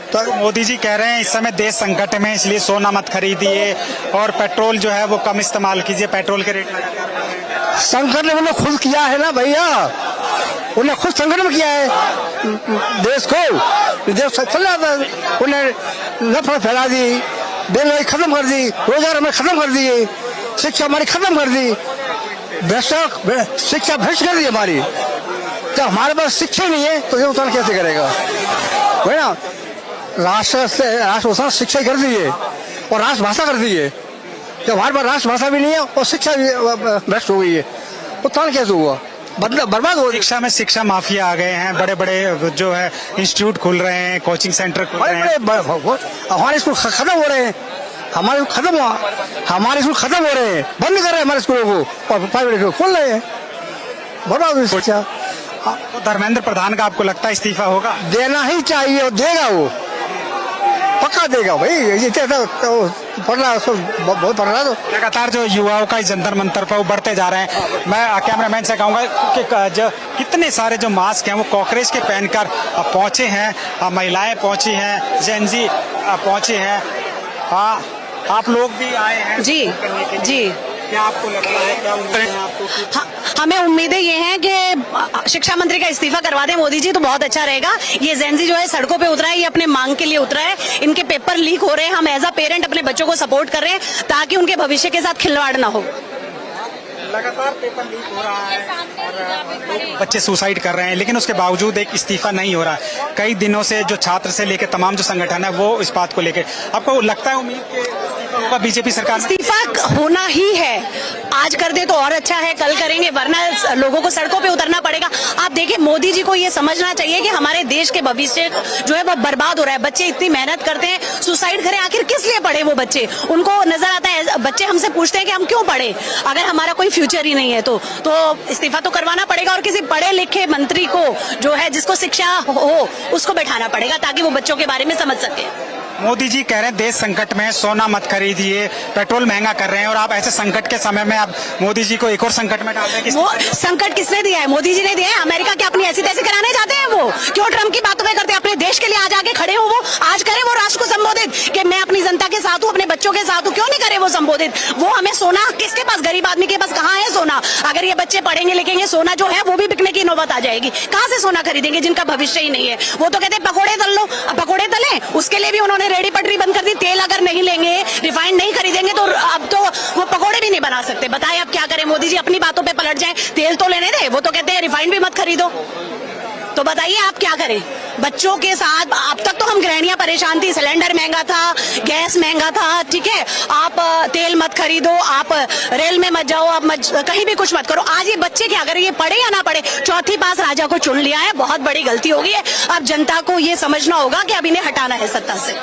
तो मोदी जी कह रहे हैं इस समय देश संकट में, इसलिए सोना मत खरीदिए और पेट्रोल जो है वो कम इस्तेमाल कीजिए, पेट्रोल के रेट संकट ने उन्होंने खुद किया है ना भैया, उन्हें खुद संकट में किया है देश को, देश चल रहा था, उन्हें नफरत फैला दी, बेरोजगारी खत्म कर दी, रोजगार हमें खत्म कर दिए, शिक्षा हमारी खत्म कर दी, शिक्षा भ्रष्ट कर दी हमारी। जब हमारे पास शिक्षा नहीं है तो ये उत्थान कैसे करेगा, है ना। राष्ट्र शिक्षा कर दी है और राष्ट्रभाषा कर दी है, जब हमारे पास राष्ट्रभाषा भी नहीं है और शिक्षा भ्रष्ट हो गई है, उत्थान कैसे हुआ, बर्बाद हो। शिक्षा में शिक्षा माफिया आ गए हैं, बड़े बड़े जो है इंस्टीट्यूट खुल रहे हैं, कोचिंग सेंटर खुल रहे हैं, हमारे स्कूल खत्म हो रहे हैं, हमारे स्कूल खत्म हो रहे हैं, बंद कर रहे हैं हमारे स्कूलों को और प्राइवेट स्कूल खोल रहे हैं, बर्बाद हुई शिक्षा। तो धर्मेंद्र प्रधान का आपको लगता है इस्तीफा होगा? देना ही चाहिए और देगा, वो पक्का देगा भाई, पढ़ रहा है बहुत पढ़ रहा है। तो लगातार जो युवाओं का जंतर मंतर पर वो बढ़ते जा रहे हैं। मैं कैमरामैन से कहूंगा कि जो कितने सारे जो मास्क हैं वो कॉकरोच के पहनकर पहुंचे हैं, महिलाएं पहुंची हैं, जेनजी पहुंचे हैं, आप लोग भी आए हैं जी जी। क्या आपको लगता है, क्या उम्मीद है आपको? हमें उम्मीदें ये हैं कि शिक्षा मंत्री का इस्तीफा करवा दें मोदी जी तो बहुत अच्छा रहेगा। ये जेनजी जो है सड़कों पे उतरा है, ये अपने मांग के लिए उतरा है, इनके पेपर लीक हो रहे हैं, हम एज अ पेरेंट अपने बच्चों को सपोर्ट कर रहे हैं ताकि उनके भविष्य के साथ खिलवाड़ ना हो। लगातार पेपर लीक हो रहा है और बच्चे सुसाइड कर रहे हैं, लेकिन उसके बावजूद एक इस्तीफा नहीं हो रहा है। कई दिनों से जो छात्र से लेकर तमाम जो संगठन है वो इस बात को लेकर, आपको लगता है उम्मीद के इस्तीफा होगा बीजेपी सरकार? इस्तीफा होना ही है, आज कर दे तो और अच्छा है, कल करेंगे, वरना लोगों को सड़कों पे उतरना पड़ेगा। आप देखिए मोदी जी को ये समझना चाहिए कि हमारे देश के भविष्य जो है वो बर्बाद हो रहा है। बच्चे इतनी मेहनत करते हैं, सुसाइड करें, आखिर किस लिए पढ़े वो बच्चे? उनको नजर आता है, बच्चे हमसे पूछते हैं कि हम क्यों पढ़े अगर हमारा कोई फ्यूचर ही नहीं है तो इस्तीफा तो करवाना पड़ेगा और किसी पढ़े लिखे मंत्री को जो है जिसको शिक्षा हो उसको बैठाना पड़ेगा ताकि वो बच्चों के बारे में समझ सके। मोदी जी कह रहे हैं देश संकट में, सोना मत खरीदिए, पेट्रोल महंगा कर रहे हैं, और आप ऐसे संकट के समय में आप मोदी जी को एक और संकट में डाल रहे हैं। वो संकट किसने दिया है? मोदी जी ने दिया है। अमेरिका क्या अपनी ऐसी तैसी कराने जाते हैं? वो क्यों ट्रम्प की बातों में करते हैं? अपने देश के लिए आज आगे खड़े हो, वो आज करे वो राष्ट्र को संबोधित कि मैं अपनी जनता के साथ हूँ, अपने बच्चों के साथ हूँ, क्यों नहीं करे वो संबोधित? वो हमें सोना किसके पास, गरीब आदमी के पास कहाँ है सोना? अगर ये बच्चे पढ़ेंगे लिखेंगे, सोना जो है वो भी बिकने की नौबत आ जाएगी। कहाँ से सोना खरीदेंगे जिनका भविष्य ही नहीं है? वो तो कहते हैं पकौड़े तल लो, पकौड़े तले, उसके लिए भी उन्होंने रेडी पटरी बंद कर दी। तेल अगर नहीं लेंगे, रिफाइंड नहीं खरीदेंगे तो अब तो वो पकौड़े भी नहीं बना सकते। बताएं अब क्या करें? मोदी जी अपनी बातों पे पलट जाएं, तेल तो लेने दे, वो तो कहते हैं रिफाइंड भी मत खरीदो। तो बताइए आप क्या करें? बच्चों के साथ अब तक तो हम गृहिणियां परेशान थी, सिलेंडर महंगा था, गैस महंगा था, ठीक है, आप तेल मत खरीदो, आप रेल में मत जाओ, आप कहीं भी कुछ मत करो। आज ये बच्चे क्या करें, ये पढ़े या ना पढ़े, चौथी पास राजा को चुन लिया है, बहुत बड़ी गलती होगी है। अब जनता को ये समझना होगा कि अब इन्हें हटाना है सत्ता से।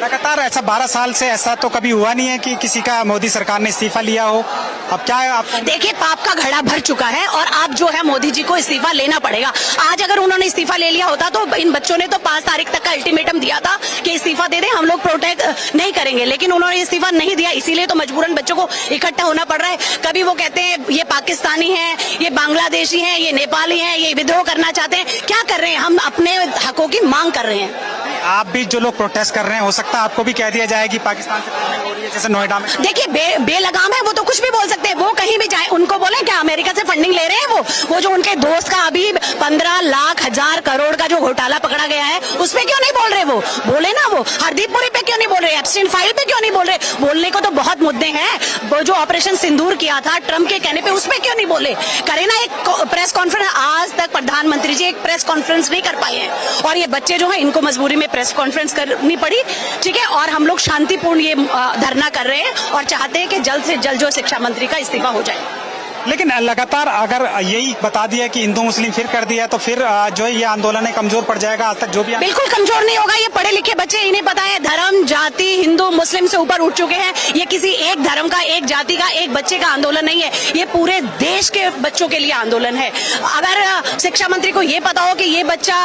लगातार ऐसा 12 साल से ऐसा तो कभी हुआ नहीं है कि किसी का मोदी सरकार ने इस्तीफा लिया हो। अब क्या है आप देखिए, पाप का घड़ा भर चुका है और अब जो है मोदी जी को इस्तीफा लेना पड़ेगा। आज अगर उन्होंने इस्तीफा ले लिया होता तो इन बच्चों ने तो 5 तारीख तक का अल्टीमेटम दिया था कि इस्तीफा दे दें, हम लोग प्रोटेक्ट नहीं करेंगे, लेकिन उन्होंने इस्तीफा नहीं दिया, इसीलिए तो मजबूरन बच्चों को इकट्ठा होना पड़ रहा है। कभी वो कहते हैं ये पाकिस्तानी है, ये बांग्लादेशी है, ये नेपाली है, ये विद्रोह करना चाहते हैं। क्या कर रहे हैं, हम अपने हकों की मांग कर रहे हैं। आप भी जो लोग प्रोटेस्ट कर रहे हैं, हो सकता है आपको भी कह दिया जाए कि पाकिस्तान से फंडिंग हो रही है, जैसे नोएडा में। देखिए, बेलगाम है, वो तो कुछ भी बोल सकते हैं, वो कहीं भी जाए, उनको बोले क्या अमेरिका से फंडिंग ले रहे हैं वो जो उनके दोस्त का अभी 15 लाख 1000 करोड़ का जो घोटाला पकड़ा गया है, उस पे क्यों नहीं बोल रहे? वो बोले ना, वो हरदीपपुरी पे क्यों नहीं बोल रहे, एप्स्टीन फाइल पे क्यों नहीं बोल रहे? बोलने को तो बहुत मुद्दे हैं। वो जो ऑपरेशन सिंदूर किया था ट्रम्प के कहने पे, उस पे क्यों नहीं बोले? करे ना एक प्रेस कॉन्फ्रेंस। आज तक प्रधानमंत्री जी एक प्रेस कॉन्फ्रेंस नहीं कर पाए हैं और ये बच्चे जो है इनको मजबूरी में प्रेस कॉन्फ्रेंस करनी पड़ी, ठीक है। और हम लोग शांतिपूर्ण ये धरना कर रहे हैं और चाहते हैं कि जल्द से जल्द जो शिक्षा मंत्री का इस्तीफा हो जाए। लेकिन लगातार अगर यही बता दिया कि हिंदू मुस्लिम फिर कर दिया तो फिर जो है ये आंदोलन है कमजोर पड़ जाएगा। आज तक जो भी बिल्कुल कमजोर नहीं होगा। ये पढ़े लिखे बच्चे, इन्हें पता है धर्म जाति हिंदू मुस्लिम से ऊपर उठ चुके हैं। ये किसी एक धर्म का, एक जाति का, एक बच्चे का आंदोलन नहीं है, ये पूरे देश के बच्चों के लिए आंदोलन है। अगर शिक्षा मंत्री को ये पता हो कि ये बच्चा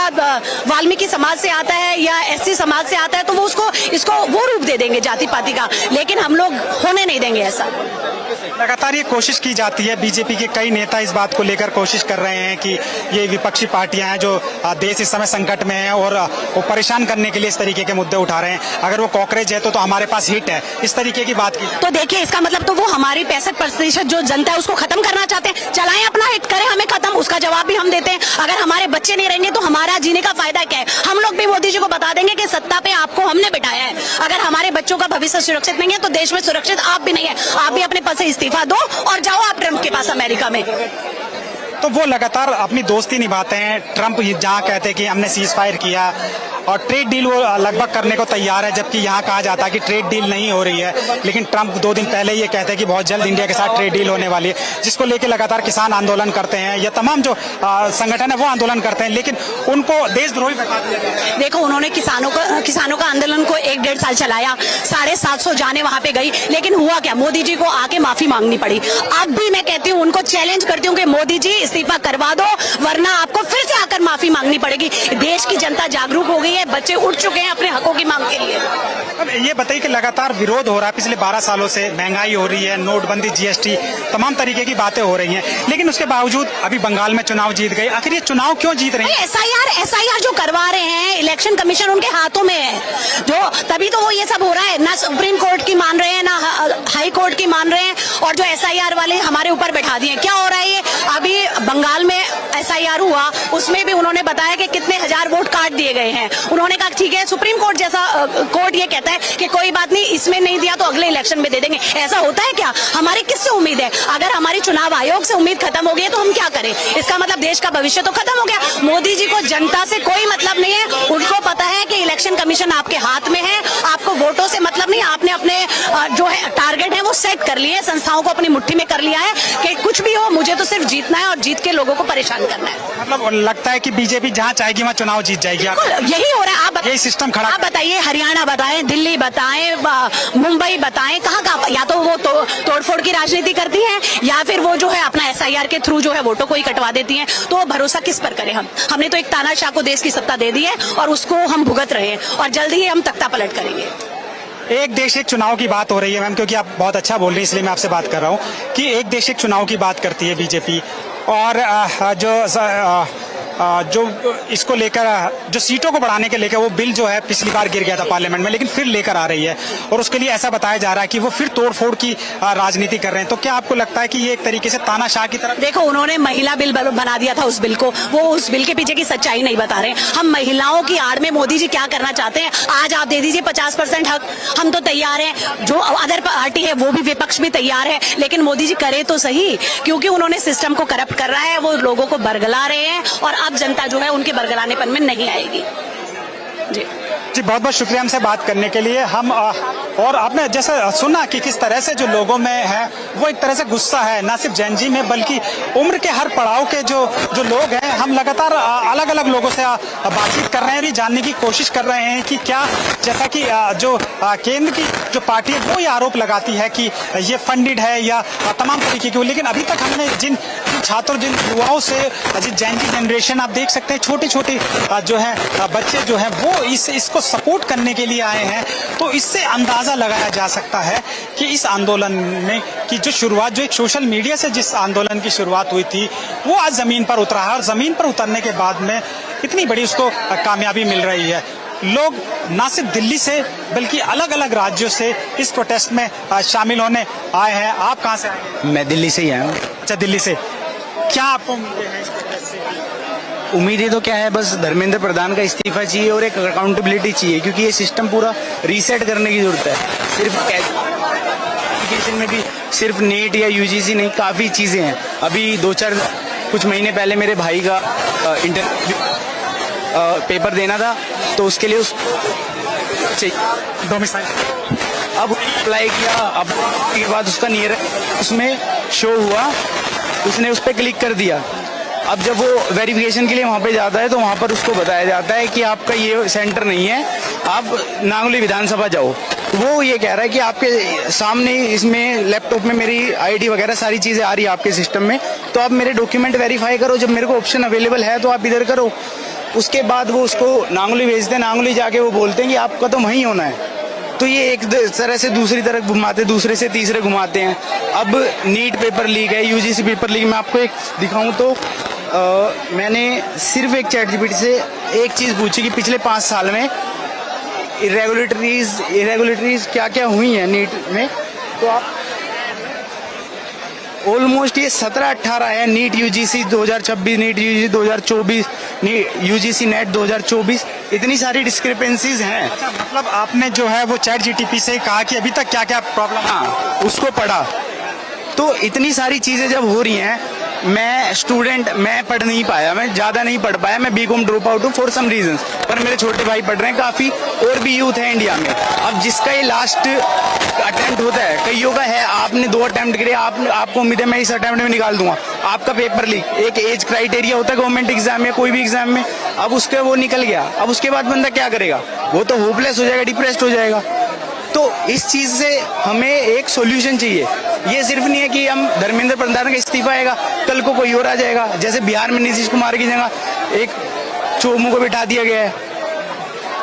वाल्मीकि समाज से आता है या एससी समाज से आता है तो वो इसको वो रूप दे देंगे जाति पाति का, लेकिन हम लोग होने नहीं देंगे ऐसा। लगातार ये कोशिश की जाती है, बीजेपी के कई नेता इस बात को लेकर कोशिश कर रहे हैं कि ये विपक्षी पार्टियां हैं जो देश इस समय संकट में है और वो परेशान करने के लिए इस तरीके के मुद्दे उठा रहे हैं। अगर वो कॉकरेज है तो हमारे पास हिट है, इस तरीके की बात की तो देखिए, इसका मतलब तो वो हमारी 65% जो जनता है उसको खत्म करना चाहते हैं। चलाएं अपना हिट, करें हमें खत्म, उसका जवाब भी हम देते हैं। अगर हमारे बच्चे नहीं रहेंगे तो हमारा जीने का फायदा क्या है? हम लोग भी मोदी जी को बता देंगे कि सत्ता पे आपको हमने बिठाया है। अगर हमारे बच्चों का भविष्य सुरक्षित नहीं है तो देश में सुरक्षित आप भी नहीं है। आप भी अपने पद से इस्तीफा दो और जाओ आप ट्रम्प के पास अमेरिका में। तो वो लगातार अपनी दोस्ती निभाते हैं। ट्रम्प जहाँ कहते हैं कि हमने सीज फायर किया और ट्रेड डील वो लगभग करने को तैयार है, जबकि यहाँ कहा जाता है कि ट्रेड डील नहीं हो रही है। लेकिन ट्रम्प 2 दिन पहले ये कहते हैं कि बहुत जल्द इंडिया के साथ ट्रेड डील होने वाली है, जिसको लेकर लगातार किसान आंदोलन करते हैं या तमाम जो संगठन है वो आंदोलन करते हैं, लेकिन उनको देशद्रोही बता दिया गया है। देखो, उन्होंने किसानों का आंदोलन को 1-1.5 साल चलाया, 750 जाने वहां पे गई, लेकिन हुआ क्या? मोदी जी को आके माफी मांगनी पड़ी। अब भी मैं कहती हूँ, उनको चैलेंज करती हूँ कि मोदी जी इस्तीफा करवा दो, वरना आपको फिर से आकर माफी मांगनी पड़ेगी। देश की जनता जागरूक हो गई है, बच्चे उठ चुके हैं अपने हकों की मांग के लिए। अब ये बताइए कि लगातार विरोध हो रहा है पिछले 12 सालों से, महंगाई हो रही है, नोटबंदी, जीएसटी, तमाम तरीके की बातें हो रही हैं, लेकिन उसके बावजूद अभी बंगाल में चुनाव जीत गए। आखिर ये चुनाव क्यों जीत रहे हैं? एसआईआर जो करवा रहे हैं, इलेक्शन कमीशन उनके हाथों में है, जो तभी तो वो ये सब हो रहा है। ना सुप्रीम कोर्ट की मान रहे हैं, ना हाई कोर्ट की मान रहे हैं, और जो एसआईआर वाले हमारे ऊपर बैठा दिए। क्या हो रहा है? ये अभी बंगाल में एसआईआर हुआ, उसमें भी उन्होंने बताया कि कितने हजार वोट काट दिए गए हैं। उन्होंने कहा ठीक है, सुप्रीम कोर्ट जैसा कोर्ट ये कहता है कि कोई बात नहीं, इसमें नहीं दिया तो अगले इलेक्शन में दे देंगे। ऐसा होता है क्या? हमारी किससे उम्मीद है? अगर हमारी चुनाव आयोग से उम्मीद खत्म हो गई तो हम क्या करें? इसका मतलब देश का भविष्य तो खत्म हो गया। मोदी जी को जनता से कोई मतलब नहीं है। उनको पता है कि इलेक्शन कमीशन आपके हाथ में है, आपको वोटों से मतलब नहीं। आपने अपने जो है टारगेट है वो सेट कर लिए, संस्थाओं को अपनी मुट्ठी में कर लिया है कि कुछ भी हो, मुझे तो सिर्फ जीतना है और जीत के लोगों को परेशान करना है। मतलब लगता है कि बीजेपी जहाँ चाहेगी वहाँ चुनाव जीत जाएगी। यही हो रहा है। यही सिस्टम खड़ा। आप बताइए, हरियाणा बताएं, दिल्ली बताएं, मुंबई बताएं, कहाँ या तो वो तोड़फोड़ की राजनीति करती हैं या फिर वो जो है अपना एसआईआर के थ्रू जो है वोटों को ही कटवा देती हैं। तो भरोसा किस पर करें हम? हमने तो एक तानाशाह को देश की सत्ता दे दी है और उसको हम भुगत रहे हैं और जल्दी ही हम तख्ता पलट करेंगे। एक देश एक चुनाव की बात हो रही है मैम, क्योंकि आप बहुत अच्छा बोल रही हैं, इसलिए मैं आपसे बात कर रहा हूँ कि एक देश एक चुनाव की बात करती है बीजेपी, और जो इसको लेकर जो सीटों को बढ़ाने के लेकर वो बिल जो है पिछली बार गिर गया था पार्लियामेंट में, लेकिन फिर लेकर आ रही है और उसके लिए ऐसा बताया जा रहा है कि वो फिर तोड़फोड़ की राजनीति कर रहे हैं। तो क्या आपको लगता है कि ये एक तरीके से तानाशाह की तरफ? देखो, उन्होंने महिला बिल बना दिया था उस बिल को, वो उस बिल के पीछे की सच्चाई नहीं बता रहे। हम महिलाओं की आड़ में मोदी जी क्या करना चाहते हैं? आज आप दे दीजिए 50% हक, हम तो तैयार हैं। जो अदर पार्टी है वो भी, विपक्ष भी तैयार है, लेकिन मोदी जी करे तो सही, क्योंकि उन्होंने सिस्टम को करप्ट कर रहा है, वो लोगों को बरगला रहे हैं और अब जनता जो है उनके बरगलानेपन में नहीं आएगी। जी बहुत बहुत शुक्रिया हमसे बात करने के लिए। हम और आपने जैसे सुना कि किस तरह से जो लोगों में है वो एक तरह से गुस्सा है, ना सिर्फ जैन जी में बल्कि उम्र के हर पड़ाव के जो लोग हैं। हम लगातार अलग अलग लोगों से बातचीत कर रहे हैं और ये जानने की कोशिश कर रहे हैं कि क्या, जैसा कि जो केंद्र की जो पार्टी है वो ये आरोप लगाती है कि ये फंडेड है या तमाम तरीके की, लेकिन अभी तक हमने जिन छात्रों, जिन युवाओं से, जैन जी जनरेशन आप देख सकते हैं, छोटे छोटे जो है बच्चे जो है वो इसको सपोर्ट करने के लिए आए हैं। तो इससे अंदाजा लगाया जा सकता है कि इस आंदोलन में की जो शुरुआत, जो एक सोशल मीडिया से जिस आंदोलन की शुरुआत हुई थी वो आज जमीन पर उतरा है और जमीन पर उतरने के बाद में इतनी बड़ी उसको कामयाबी मिल रही है। लोग न सिर्फ दिल्ली से बल्कि अलग अलग राज्यों से इस प्रोटेस्ट में शामिल होने आए हैं। आप कहाँ से आए हैं? मैं दिल्ली से ही आया हूँ। अच्छा, दिल्ली से। क्या आपको उम्मीदें हैं इस प्रोटेस्ट से? उम्मीदें तो क्या है, बस धर्मेंद्र प्रधान का इस्तीफा चाहिए और एक अकाउंटेबिलिटी चाहिए, क्योंकि ये सिस्टम पूरा रीसेट करने की जरूरत है। सिर्फ एजुकेशन में भी सिर्फ नीट या यूजीसी नहीं, काफ़ी चीज़ें हैं। अभी कुछ महीने पहले मेरे भाई का पेपर देना था, तो उसके लिए अब अप्लाई किया, अब के बाद उसका नियर उसमें शो हुआ, उसने उस पर क्लिक कर दिया। अब जब वो वेरिफिकेशन के लिए वहाँ पे जाता है तो वहाँ पर उसको बताया जाता है कि आपका ये सेंटर नहीं है, आप नागुली विधानसभा जाओ। वो ये कह रहा है कि आपके सामने इसमें लैपटॉप में मेरी आईडी वगैरह सारी चीज़ें आ रही है आपके सिस्टम में, तो आप मेरे डॉक्यूमेंट वेरीफाई करो, जब मेरे को ऑप्शन अवेलेबल है तो आप इधर करो। उसके बाद वो उसको नांगली भेजते हैं, नांगली जाके वो बोलते हैं कि आपका तो वहीं होना है। तो ये एक तरह से दूसरी तरफ घुमाते, दूसरे से तीसरे घुमाते हैं। अब नीट पेपर लीक है, यूजीसी पेपर लीक, मैं आपको एक दिखाऊं तो मैंने सिर्फ एक चैटजीपीटी से एक चीज़ पूछी कि पिछले 5 साल में इरेगुलेटरीज क्या क्या हुई हैं नीट में, तो आप ऑलमोस्ट ये 17-18 है। NEET UGC 2026, NEET UGC 2024, UGC NET 2024, इतनी सारी डिस्क्रिपेंसीज हैं। अच्छा, मतलब आपने जो है वो चैटजीपीटी से कहा कि अभी तक क्या क्या प्रॉब्लम, हाँ, उसको पढ़ा। तो इतनी सारी चीज़ें जब हो रही हैं, मैं स्टूडेंट, मैं पढ़ नहीं पाया, मैं ज़्यादा नहीं पढ़ पाया, मैं बीकॉम ड्रॉप आउट हूँ फॉर सम रीजंस, पर मेरे छोटे भाई पढ़ रहे हैं काफ़ी, और भी यूथ है इंडिया में। अब जिसका ये लास्ट अटेम्प्ट होता है, कईयों का है, आपने 2 अटेम्प्ट करे, आपको उम्मीद है मैं इस अटेम्प्ट में निकाल दूंगा, आपका पेपर लीक, एक एज क्राइटेरिया होता है गवर्नमेंट एग्जाम में, कोई भी एग्जाम में। अब उसके वो निकल गया, अब उसके बाद बंदा क्या करेगा? वो तो होपलेस हो जाएगा, डिप्रेस्ड हो जाएगा। तो इस चीज से हमें एक सॉल्यूशन चाहिए। ये सिर्फ नहीं है कि हम धर्मेंद्र प्रधान का इस्तीफा आएगा, कल को कोई और आ जाएगा। जैसे बिहार में नीतीश कुमार की जगह एक चोमू को बिठा दिया गया है,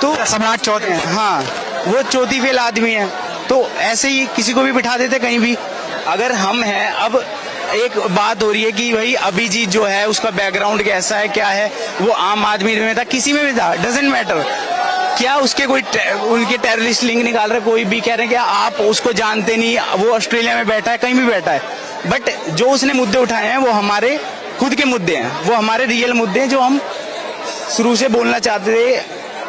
तो सम्राट चौधरी, हाँ, वो चौथी फेल आदमी है, तो ऐसे ही किसी को भी बिठा देते कहीं भी। अगर हम हैं, अब एक बात हो रही है कि भाई अभिजीत जो है उसका बैकग्राउंड कैसा है, क्या है, वो आम आदमी में था, किसी में भी था, डजेंट मैटर। क्या उसके कोई उनके टेररिस्ट लिंक निकाल रहे, कोई भी कह रहे हैं कि आप उसको जानते नहीं, वो ऑस्ट्रेलिया में बैठा है, कहीं भी बैठा है, बट जो उसने मुद्दे उठाए हैं वो हमारे खुद के मुद्दे हैं, वो हमारे रियल मुद्दे हैं जो हम शुरू से बोलना चाहते थे,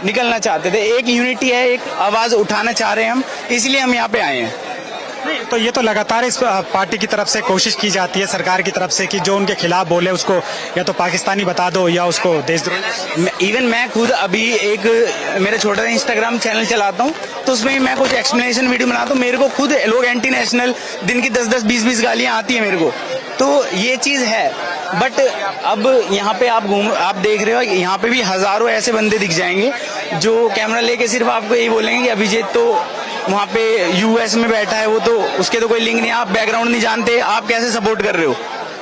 निकलना चाहते थे। एक यूनिटी है, एक आवाज उठाना चाह रहे हैं हम, इसलिए हम यहाँ पे आए हैं। नहीं, तो ये तो लगातार इस पार्टी की तरफ से कोशिश की जाती है, सरकार की तरफ से, कि जो उनके खिलाफ बोले उसको या तो पाकिस्तानी बता दो या उसको देशद्रोही। इवन मैं खुद अभी एक मेरा छोटा सा इंस्टाग्राम चैनल चलाता हूँ, तो उसमें मैं कुछ एक्सप्लेनेशन वीडियो बनाता हूँ। मेरे को खुद लोग एंटी नेशनल दिन की 10-10, 20-20 गालियाँ आती है मेरे को, तो ये चीज़ है। बट अब यहाँ पे आप देख रहे हो, यहाँ पे भी हजारों ऐसे बंदे दिख जाएंगे जो कैमरा लेके सिर्फ आपको यही बोलेंगे कि अभिजीत तो वहाँ पे यूएस में बैठा है, वो तो उसके तो कोई लिंक नहीं, आप बैकग्राउंड नहीं जानते, आप कैसे सपोर्ट कर रहे हो।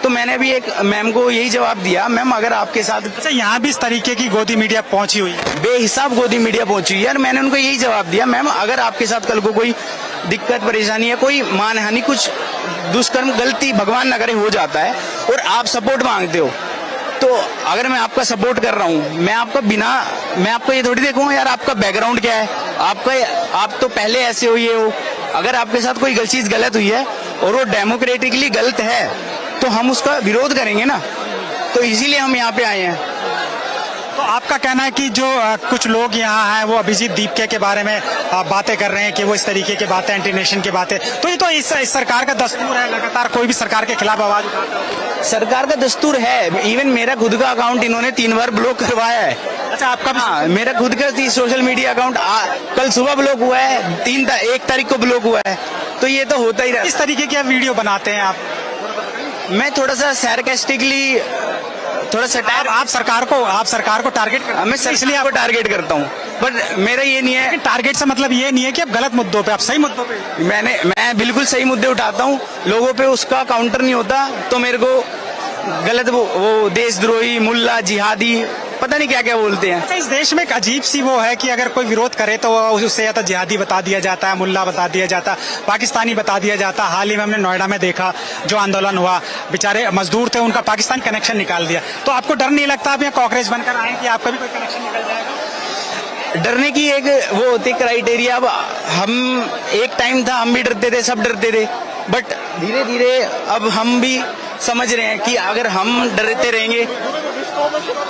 तो मैंने भी एक मैम को यही जवाब दिया, मैम अगर आपके साथ, अच्छा, यहाँ भी इस तरीके की गोदी मीडिया पहुंची हुई है, बेहिसाब गोदी मीडिया पहुंची हुई है, और मैंने उनको यही जवाब दिया, मैम अगर आपके साथ कल को कोई दिक्कत परेशानी है, कोई मानहानि, कुछ दुष्कर्म, गलती भगवान न करे हो जाता है, और आप सपोर्ट मांगते हो, तो अगर मैं आपका सपोर्ट कर रहा हूँ, मैं आपको ये थोड़ी देखूंगा यार आपका बैकग्राउंड क्या है, आप तो पहले ऐसे हो, ये हो। अगर आपके साथ कोई चीज गलत हुई है और वो डेमोक्रेटिकली गलत है, तो हम उसका विरोध करेंगे ना, तो इसीलिए हम यहाँ पे आए हैं। तो आपका कहना है कि जो कुछ लोग यहाँ हैं वो अभिजीत दीपके के बारे में बातें कर रहे हैं कि वो इस तरीके की बातें, एंटी नेशन की बातें, तो ये तो इस सरकार का दस्तूर है, लगातार कोई भी सरकार के खिलाफ आवाज उठाता है। सरकार का दस्तूर है। इवन मेरा खुद का अकाउंट इन्होंने 3 बार ब्लॉक करवाया है। अच्छा, आपका भी हाँ, मेरा खुद का सोशल मीडिया अकाउंट कल सुबह ब्लॉक हुआ है, 1 तारीख को ब्लॉक हुआ है। तो ये तो होता ही इस तरीके की आप वीडियो बनाते हैं आप? मैं थोड़ा सा सैरकास्टिकली, थोड़ा सटायर, आप सरकार को टारगेट करते हैं? मैं इसलिए आपको टारगेट करता हूँ, बट मेरा ये नहीं है। टारगेट से मतलब ये नहीं है कि आप गलत मुद्दों पे, आप सही मुद्दों पे। मैं बिल्कुल सही मुद्दे उठाता हूँ, लोगों पे उसका काउंटर नहीं होता तो मेरे को गलत वो देशद्रोही, मुल्ला, जिहादी, पता नहीं क्या क्या बोलते हैं। अच्छा, इस देश में एक अजीब सी वो है कि अगर कोई विरोध करे तो उससे या तो जिहादी बता दिया जाता है, मुल्ला बता दिया जाता है, पाकिस्तानी बता दिया जाता है। हाल ही में हमने नोएडा में देखा, जो आंदोलन हुआ, बेचारे मजदूर थे, उनका पाकिस्तान कनेक्शन निकाल दिया। तो आपको डर नहीं लगता आप यहाँ कॉकरेज बनकर आए कि आपका भी कोई कनेक्शन निकल जाएगा? डरने की एक वो होती क्राइटेरिया। अब हम, एक टाइम था हम भी डरते थे, सब डरते थे, बट धीरे धीरे अब हम भी समझ रहे हैं कि अगर हम डरते रहेंगे,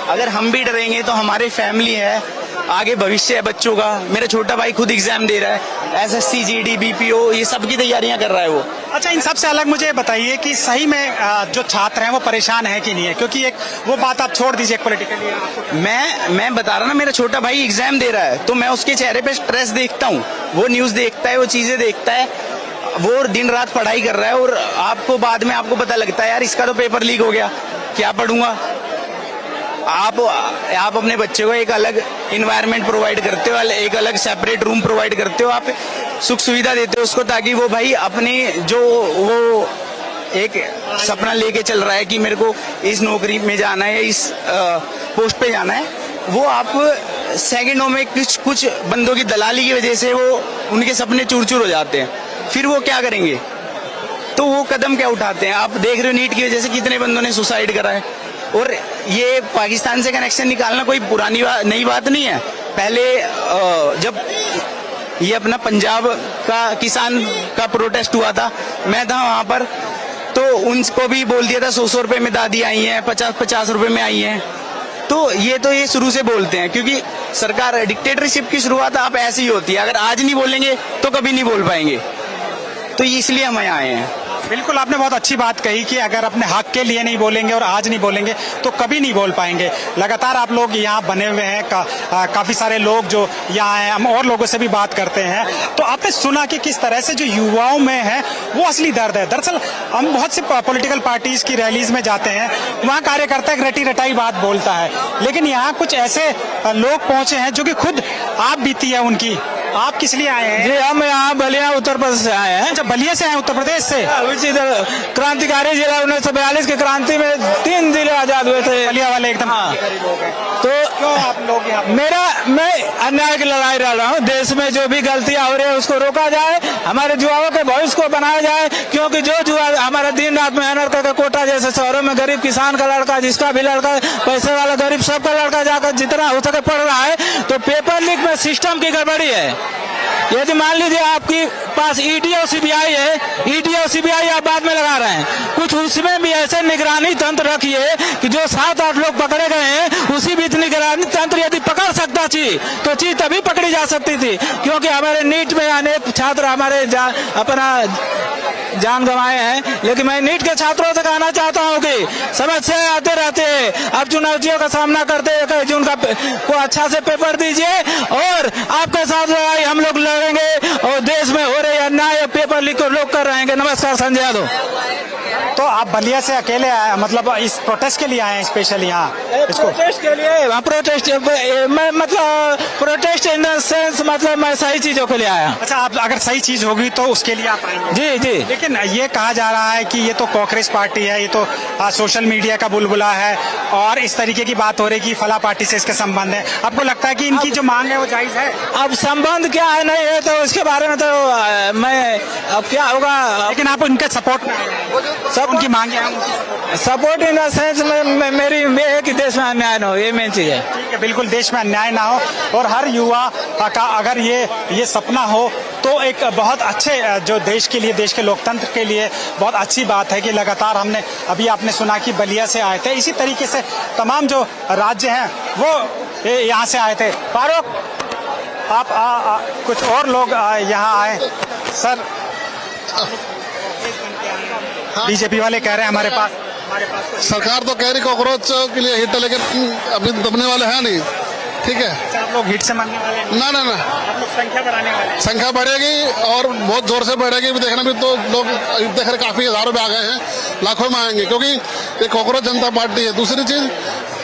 अगर हम भी डरेंगे तो हमारी फैमिली है, आगे भविष्य है बच्चों का। मेरा छोटा भाई खुद एग्जाम दे रहा है, SSC, GD, BPO, ये सब की तैयारियां कर रहा है वो। अच्छा, इन सबसे अलग मुझे बताइए कि सही में जो छात्र हैं वो परेशान है कि नहीं है? क्योंकि एक वो बात आप छोड़ दीजिए पॉलिटिकली। मैं बता रहा ना, मेरा छोटा भाई एग्जाम दे रहा है तो मैं उसके चेहरे पे स्ट्रेस देखता हूँ, वो न्यूज देखता है, वो चीजें देखता है, वो दिन रात पढ़ाई कर रहा है, और आपको बाद में आपको पता लगता है यार इसका तो पेपर लीक हो गया, क्या पढ़ूंगा। आप अपने बच्चे को एक अलग इन्वायरमेंट प्रोवाइड करते हो, एक अलग सेपरेट रूम प्रोवाइड करते हो, आप सुख सुविधा देते हो उसको, ताकि वो भाई अपने जो वो एक सपना लेके चल रहा है कि मेरे को इस नौकरी में जाना है, इस पोस्ट पे जाना है, वो आप सेकंडों में कुछ बंदों की दलाली की वजह से वो उनके सपने चूर चूर हो जाते हैं। फिर वो क्या करेंगे, तो वो कदम क्या उठाते हैं। आप देख रहे हो नीट की वजह से कितने बंदों ने सुसाइड करा है। और ये पाकिस्तान से कनेक्शन निकालना कोई पुरानी नई बात नहीं है। पहले जब ये अपना पंजाब का किसान का प्रोटेस्ट हुआ था, मैं था वहां पर, तो उनको भी बोल दिया था 100 रुपए में दादी आई है, 50 रुपए में आई है। तो ये शुरू से बोलते हैं, क्योंकि सरकार, डिक्टेटरशिप की शुरुआत आप ऐसे ही होती है, अगर आज नहीं बोलेंगे तो कभी नहीं बोल पाएंगे। तो इसलिए हम यहाँ आए हैं। बिल्कुल, आपने बहुत अच्छी बात कही कि अगर अपने हक के लिए नहीं बोलेंगे और आज नहीं बोलेंगे तो कभी नहीं बोल पाएंगे। लगातार आप लोग यहाँ बने हुए हैं, काफी सारे लोग जो यहाँ आए, हम और लोगों से भी बात करते हैं। तो आपने सुना कि किस तरह से जो युवाओं में है वो असली दर्द है। दरअसल हम बहुत से पॉलिटिकल पार्टीज की रैलीज में जाते हैं, वहाँ कार्यकर्ता एक रटी रटाई बात बोलता है, लेकिन यहाँ कुछ ऐसे लोग पहुंचे हैं जो कि खुद आप बीती है उनकी। आप किस लिए आए हैं? जी, हम यहाँ बलिया उत्तर प्रदेश से आए हैं। अच्छा, बलिया से आए उत्तर प्रदेश से? इधर क्रांतिकारी जिला 1942 की क्रांति में 3 जिले आजाद हुए थे। बलिया वाले एकदम। हाँ। तो क्यों आप लोग यहाँ? मैं अन्याय की लड़ाई लड़ रहा हूँ। देश में जो भी गलतियां हो रही है उसको रोका जाए, हमारे युवाओं के भविष्य को बनाया जाए, क्योंकि जो युवा हमारा दिन रात मेहनत करके कोटा जैसे शहरों में गरीब किसान का लड़का, जिसका भी लड़का, पैसे वाला गरीब, सबका लड़का जाकर जितना हो सके पढ़ रहा है, तो पेपर लीक में सिस्टम की गड़बड़ी है। यदि मान लीजिए आपके पास ईडी और सीबीआई है, ईडी और सीबीआई आप बाद में लगा रहे हैं, कुछ उसमें भी ऐसे निगरानी तंत्र रखिए कि जो 7-8 लोग पकड़े गए हैं, उसी भी निगरानी तंत्र यदि पकड़ सकता चीज, तो चीज तभी पकड़ी जा सकती थी। क्योंकि हमारे नीट में अनेक छात्र हमारे अपना जान गंवाए हैं। लेकिन मैं नीट के छात्रों से कहना चाहता हूं कि समस्याएं आते रहते हैं, आप चुनौतियों का सामना करते हैं, 21 जून को अच्छा से पेपर दीजिए और आपके साथ लड़ाई हम लोग लड़ेंगे। और देश में हो रहे अन्याय पेपर लीक को रोक कर रहेंगे। नमस्कार, संजय यादव। तो आप बलिया से अकेले आए, मतलब इस प्रोटेस्ट के लिए आए हैं स्पेशल यहाँ? प्रोटेस्ट के लिए, प्रोटेस्ट मैं मतलब प्रोटेस्ट इन द सेंस, मतलब मैं सही चीजों के लिए आया। अच्छा, आप अगर सही चीज होगी तो उसके लिए आप आएंगे? जी जी। लेकिन ये कहा जा रहा है कि ये तो कांग्रेस पार्टी है, ये तो सोशल मीडिया का बुलबुला है, और इस तरीके की बात हो रही है कि फला पार्टी से इसके संबंध है। आपको लगता है कि इनकी जो मांग है वो जायज है? अब संबंध क्या है नहीं है तो उसके बारे में तो मैं, अब क्या होगा। लेकिन आप उनके सपोर्ट में, सब उनकी मांगे हैं? सपोर्ट इन द सेंस में मेरी ये है कि देश में अन्याय न हो, ये मेन चीज है। ठीक है, बिल्कुल देश में अन्याय ना हो, और हर युवा का अगर ये सपना हो तो एक बहुत अच्छे, जो देश के लिए, देश के लोकतंत्र के लिए बहुत अच्छी बात है कि लगातार हमने, अभी आपने सुना कि बलिया से आए थे, इसी तरीके से तमाम जो राज्य हैं वो यहाँ से आए थे। फारूक, आप कुछ और लोग यहाँ आए। सर, बीजेपी वाले कह रहे हैं हमारे पास सरकार तो कह रही कॉकरोच के लिए हिट है, लेकिन अभी दबने वाले हैं नहीं। ठीक है, आप लोग हिट से मानने वाले हैं? ना ना ना, आप लोग संख्या बढ़ाने वाले हैं? संख्या बढ़ेगी और बहुत जोर से बढ़ेगी। भी देखना भी तो लोग देख रहे काफी हजारों में आ गए हैं, लाखों में आएंगे, क्योंकि ये कॉकरोच जनता पार्टी है। दूसरी चीज,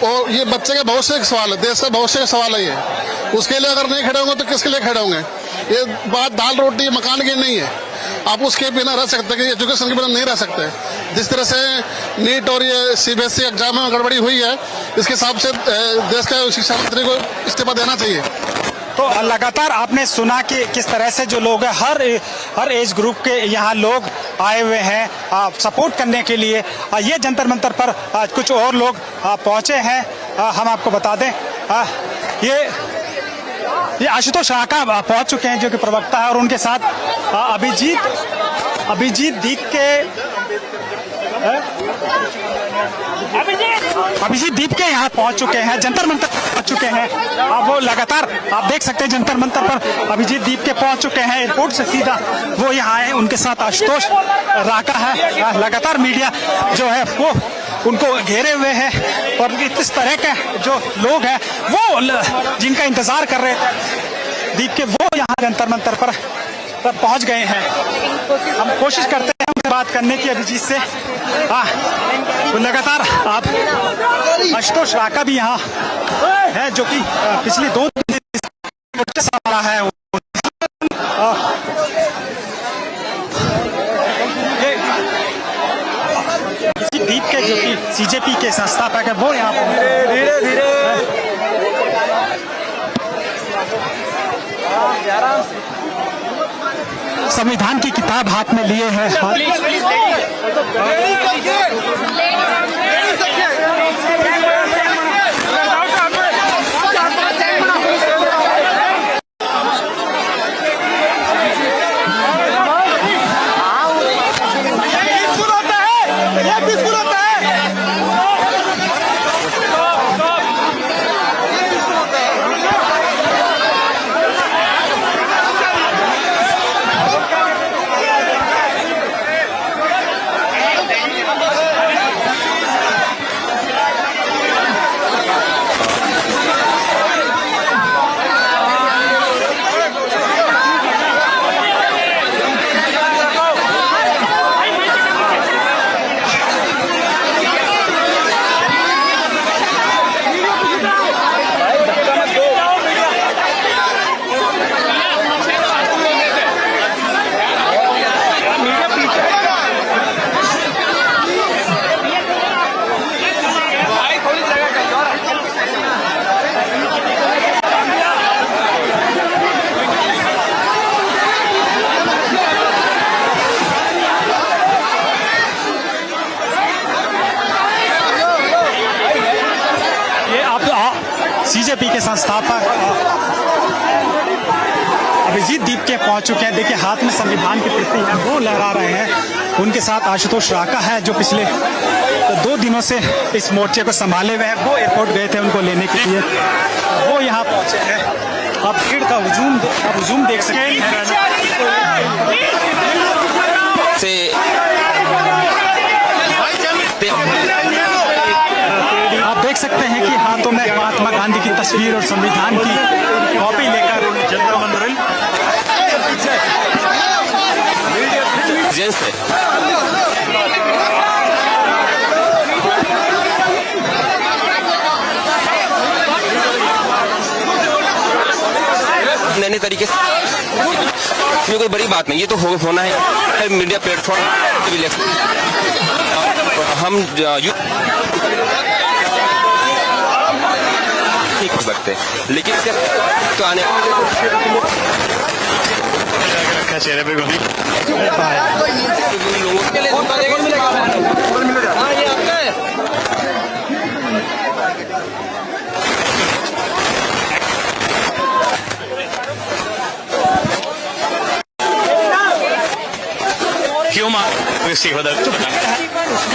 और ये बच्चे के भविष्य का सवाल है, देश का भविष्य का सवाल है ये। उसके लिए अगर नहीं खड़े होंगे तो किसके लिए खड़े होंगे? ये बात दाल रोटी मकान की नहीं है। आप उसके बिना रह सकते कि एजुकेशन के बिना नहीं रह सकते। जिस तरह से नीट और ये सीबीएसई एग्जाम में गड़बड़ी हुई है, इसके हिसाब से देश के शिक्षा मंत्री को इस्तीफा देना चाहिए। तो लगातार आपने सुना कि किस तरह से जो लोग हैं, हर एज ग्रुप के यहाँ लोग आए हुए हैं सपोर्ट करने के लिए। ये जंतर मंतर पर कुछ और लोग पहुंचे हैं। हम आपको बता दें, ये आशुतोष राका पहुंच चुके हैं जो कि प्रवक्ता है, और उनके साथ अभिजीत दीप के यहाँ पहुंच चुके हैं, जंतर मंतर पहुंच चुके हैं। अब वो लगातार आप देख सकते हैं जंतर मंतर पर अभिजीत दीप के पहुंच चुके हैं। एयरपोर्ट से सीधा वो यहाँ आए, उनके साथ आशुतोष राका है। लगातार मीडिया जो है वो उनको घेरे हुए हैं, और इस तरह के जो लोग हैं वो जिनका इंतजार कर रहे थे दीप के, वो यहाँ जंतर मंतर पर पहुंच गए हैं। हम कोशिश करते हैं उनसे बात करने की अभिजीत से। तो लगातार आप आशुतोष राका भी यहाँ है, जो कि पिछले 2 दिन से आ रहा है। दीप के जो कि सीजेपी के संस्थापक है, वो यहाँ पर धीरे संविधान की किताब हाथ में लिए हैं। सीजेपी के संस्थापक अभिजीत दीप के पहुंच चुके हैं। देखिए हाथ में संविधान की प्रति है वो लहरा रहे हैं। उनके साथ आशुतोष राका है जो पिछले 2 दिनों से इस मोर्चे को संभाले हुए हैं। वो एयरपोर्ट गए थे उनको लेने के लिए, वो यहाँ पहुंचे हैं। आप भीड़ का हुजूम देख सकते हैं। आप देख सकते हैं कि हाथों में महात्मा गांधी की तस्वीर और संविधान की कॉपी लेकर जंतर मंतर नए तरीके से, इसमें कोई बड़ी बात नहीं, ये तो होना है। मीडिया प्लेटफॉर्म हम नहीं कर सकते, लेकिन तो आने चेहरे पे गोली लोगों के लिए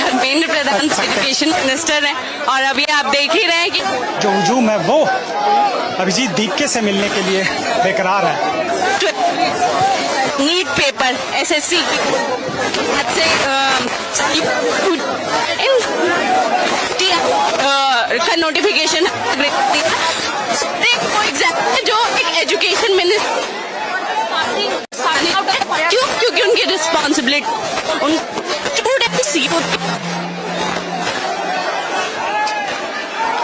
धर्मेंद्र प्रधान एजुकेशन मिनिस्टर हैं, और अभी आप देख ही रहे हैं कि जो हुजूम है वो अभिजीत दीपके से मिलने के लिए बेकरार है। नीट पेपर एसएससी से का नोटिफिकेशन फॉर एग्जाम्पल जो एक एजुकेशन मिनिस्टर क्यों, क्योंकि उनकी रिस्पॉन्सिबिलिटी उन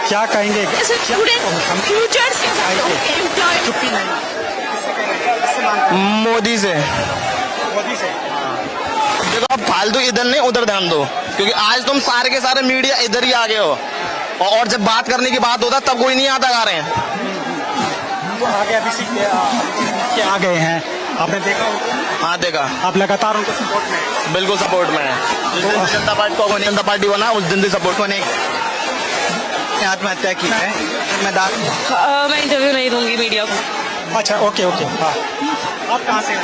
क्या कहेंगे? फ्यूचर्स मोदी से। मोदी से देखो अब फालतू इधर नहीं उधर ध्यान दो, क्योंकि आज तुम सारे के सारे मीडिया इधर ही आ गए हो, और जब बात करने की बात होता तब कोई नहीं आता गा रहे हैं। तो आगे अभी आ गए हैं, आपने देखा? हाँ देखा, आप लगातार उनको सपोर्ट में? बिल्कुल सपोर्ट में है। जिस दिन जनता पार्टी को जनता पार्टी बना उस दिन भी सपोर्ट को नहीं आत्महत्या की है। मैं इंटरव्यू नहीं दूंगी मीडिया को। अच्छा, ओके ओके। हाँ, आप कहाँ से हैं?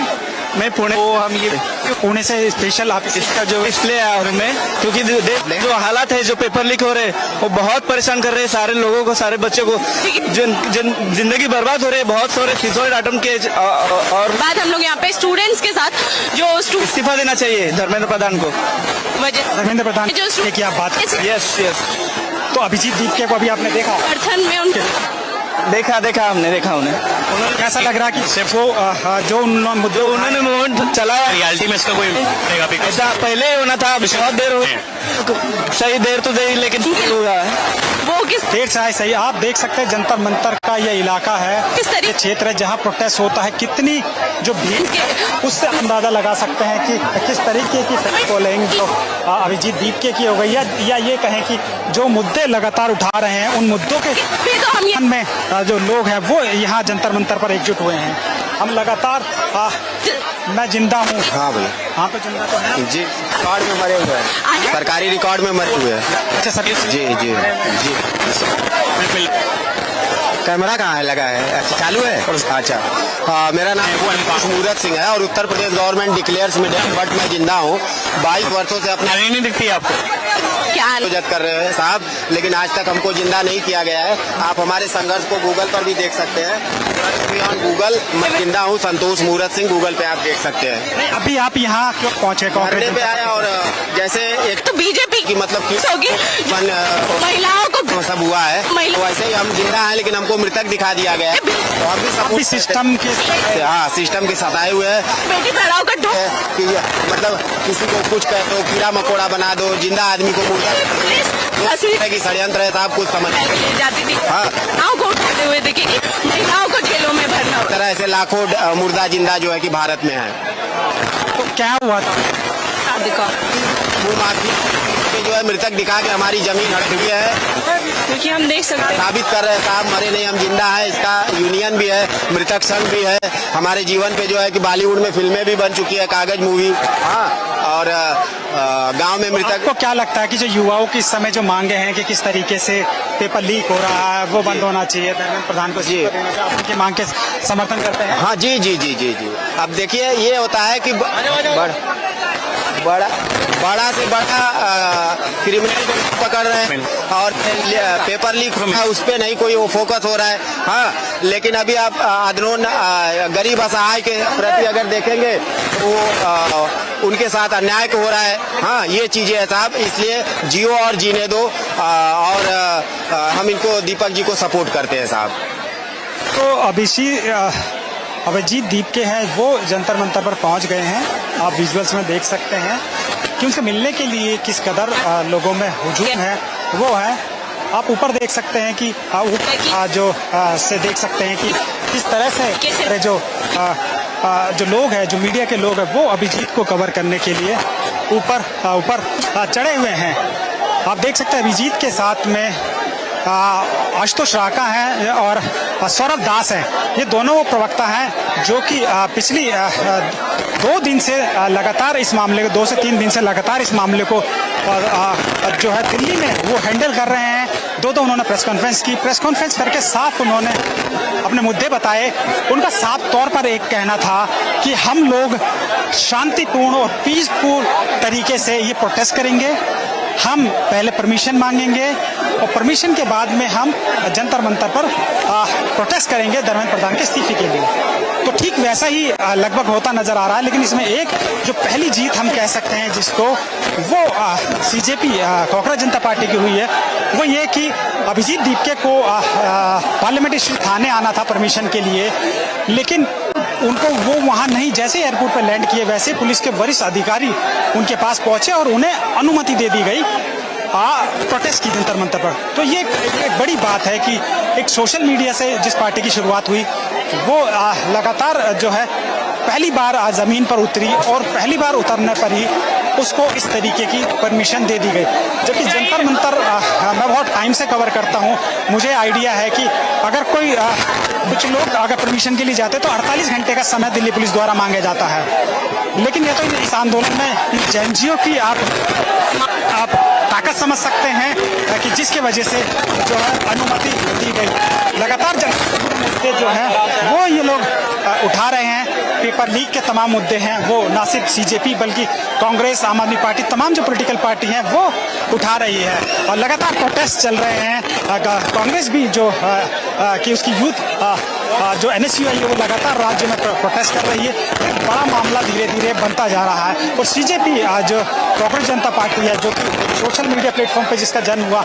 मैं पुणे, वो हम ये पुणे से स्पेशल आप इसका जो इसलिए आया हूँ मैं, क्योंकि जो हालात है, जो पेपर लीक हो रहे हैं वो बहुत परेशान कर रहे हैं सारे लोगों को, सारे बच्चों को, जिंदगी बर्बाद हो रही है। बहुत सारे सुसाइड अटेम्प्ट के और बात हम लोग यहाँ पे स्टूडेंट्स के साथ जो इस्तीफा देना चाहिए धर्मेंद्र प्रधान को। धर्मेंद्र प्रधान की आप बात? Yes yes. तो अभिजीत दीपके को अभी आपने देखा? समर्थन में उनके देखा हमने देखा उन्हें कैसा लग रहा कि सिर्फ वो जो उन्होंने मूवमेंट चलाया, रियलिटी में इसका कोई ऐसा पहले होना था, बहुत देर हो सही देर तो देरी, लेकिन होगा वो किस देर से आए सही। आप देख सकते हैं जंतर मंतर का ये इलाका है, ये क्षेत्र है जहाँ प्रोटेस्ट होता है। कितनी जो भीड़, उससे अंदाजा लगा सकते हैं कि किस तरीके की पोलिंग जो अभिजीत दीपके की हो गई है, या ये कहें कि जो मुद्दे लगातार उठा रहे हैं उन मुद्दों के में जो लोग हैं वो यहाँ जंतर मंतर पर एकजुट हुए हैं। हम लगातार मैं जिंदा हूँ। हाँ भाई, हाँ तो जिंदा तो है जी, रिकॉर्ड में मरे हुए हैं, सरकारी रिकॉर्ड में मरे हुए हैं। अच्छा सर, जी जी जी। कैमरा कहाँ है लगा है? अच्छा चालू है। अच्छा, मेरा नाम मूरत सिंह है और उत्तर प्रदेश गवर्नमेंट डिक्लेयर्स में बट मैं जिंदा हूँ। 22 वर्षों से अपना नहीं दिखती आपको जद कर रहे हैं साहब, लेकिन आज तक हमको जिंदा नहीं किया गया है। आप हमारे संघर्ष को गूगल पर भी देख सकते हैं। गूगल मैं जिंदा हूँ, संतोष मूरत सिंह, गूगल पे आप देख सकते हैं। नहीं, अभी आप यहाँ क्यों पहुँचे? धरने पे आया, और जैसे एक तो बीजेपी की मतलब महिलाओं को सब हुआ है, तो वैसे ही हम जिंदा हैं, लेकिन हमको मृतक दिखा दिया गया है। तो हम भी सब सिस्टम के सिस्टम के सताए हुए हैं। बेटी पढ़ाओ का कि मतलब किसी को कुछ कह दो, कीड़ा मकोड़ा बना दो, जिंदा आदमी को मुर्दा की षड्यंत्र है साहब, कुछ समझ जाती थी। हाँ, को उठाते हुए देखिए महिलाओं को जेलों में भरना तरह ऐसे लाखों मुर्दा जिंदा जो है कि भारत में है। तो क्या हुआ था? मुँह माफी जो है मृतक दिखा के हमारी जमीन हड़पी है, क्योंकि हम देख सकते हैं, साबित कर रहे हैं साहब मरे नहीं, हम जिंदा है। इसका यूनियन भी है, मृतक संघ भी है। हमारे जीवन पे जो है कि बॉलीवुड में फिल्में भी बन चुकी है, कागज मूवी। हाँ, और गांव में मृतक। आपको क्या लगता है कि जो युवाओं की इस समय जो मांगे हैं कि किस तरीके से पेपर लीक हो रहा है वो बंद होना चाहिए, धर्मेंद्र प्रधान को जी आपकी मांग के समर्थन करते हैं? हाँ जी जी जी जी जी। अब देखिए ये होता है कि बड़ा से बड़ा क्रिमिनल को पकड़ रहे हैं और पेपर लीक है उस पर नहीं कोई वो फोकस हो रहा है। हाँ, लेकिन अभी आप अदनोन गरीब असहाय के प्रति अगर देखेंगे तो उनके साथ अन्याय हो रहा है। हाँ, ये चीजें है साहब, इसलिए जियो और जीने दो, और हम इनको दीपक जी को सपोर्ट करते हैं साहब। तो अभिजीत दीपके हैं वो जंतर मंतर पर पहुंच गए हैं, आप विजुअल्स में देख सकते हैं कि उनसे मिलने के लिए किस कदर लोगों में हुजूम है वो है। आप ऊपर देख सकते हैं कि से देख सकते हैं कि किस तरह से जो लोग हैं, जो मीडिया के लोग हैं, वो अभिजीत को कवर करने के लिए ऊपर चढ़े हुए हैं। आप देख सकते हैं अभिजीत के साथ में आशुतोष राका हैं और सौरभ दास हैं। ये दोनों वो प्रवक्ता हैं जो कि पिछली 2 दिन से लगातार इस मामले को 2 से 3 दिन से लगातार इस मामले को जो है दिल्ली में वो हैंडल कर रहे हैं। दो उन्होंने प्रेस कॉन्फ्रेंस की, प्रेस कॉन्फ्रेंस करके साफ उन्होंने अपने मुद्दे बताए। उनका साफ तौर पर एक कहना था कि हम लोग शांतिपूर्ण और पीसफुल तरीके से ये प्रोटेस्ट करेंगे। हम पहले परमिशन मांगेंगे और परमिशन के बाद में हम जंतर मंतर पर प्रोटेस्ट करेंगे धर्मेंद्र प्रधान के इस्तीफे के लिए। तो ठीक वैसा ही लगभग होता नजर आ रहा है, लेकिन इसमें एक जो पहली जीत हम कह सकते हैं जिसको वो सीजेपी कांग्रेस जनता पार्टी की हुई है, वो ये कि अभिजीत दीपके को पार्लियामेंट्री स्ट्रीट थाने आना था परमिशन के लिए, लेकिन उनको वो वहां नहीं, जैसे एयरपोर्ट पर लैंड किए वैसे पुलिस के वरिष्ठ अधिकारी उनके पास पहुंचे और उन्हें अनुमति दे दी गई प्रोटेस्ट की जंतर मंतर पर। तो ये एक बड़ी बात है कि एक सोशल मीडिया से जिस पार्टी की शुरुआत हुई वो लगातार जो है पहली बार जमीन पर उतरी और पहली बार उतरने पर ही उसको इस तरीके की परमिशन दे दी गई। जबकि जंतर मंतर मैं बहुत टाइम से कवर करता हूँ, मुझे आइडिया है कि अगर कोई कुछ लोग अगर परमिशन के लिए जाते तो 48 घंटे का समय दिल्ली पुलिस द्वारा मांगा जाता है। लेकिन ये तो इस आंदोलन में इन एनजीओ की आप ताकत समझ सकते हैं कि जिसकी वजह से जो है अनुमति दी गई। लगातार मुद्दे जो है वो ये लोग उठा रहे हैं। पेपर लीक के तमाम मुद्दे हैं वो ना सिर्फ सीजेपी बल्कि कांग्रेस, आम आदमी पार्टी, तमाम जो पॉलिटिकल पार्टी हैं वो उठा रही है और लगातार प्रोटेस्ट चल रहे हैं। कांग्रेस भी जो कि उसकी यूथ जो NSU है वो लगातार राज्य में प्रोटेस्ट कर रही है। बड़ा मामला धीरे धीरे बनता जा रहा है और सीजेपी जो कॉकरोच जनता पार्टी है जो कि सोशल मीडिया प्लेटफॉर्म पे जिसका जन्म हुआ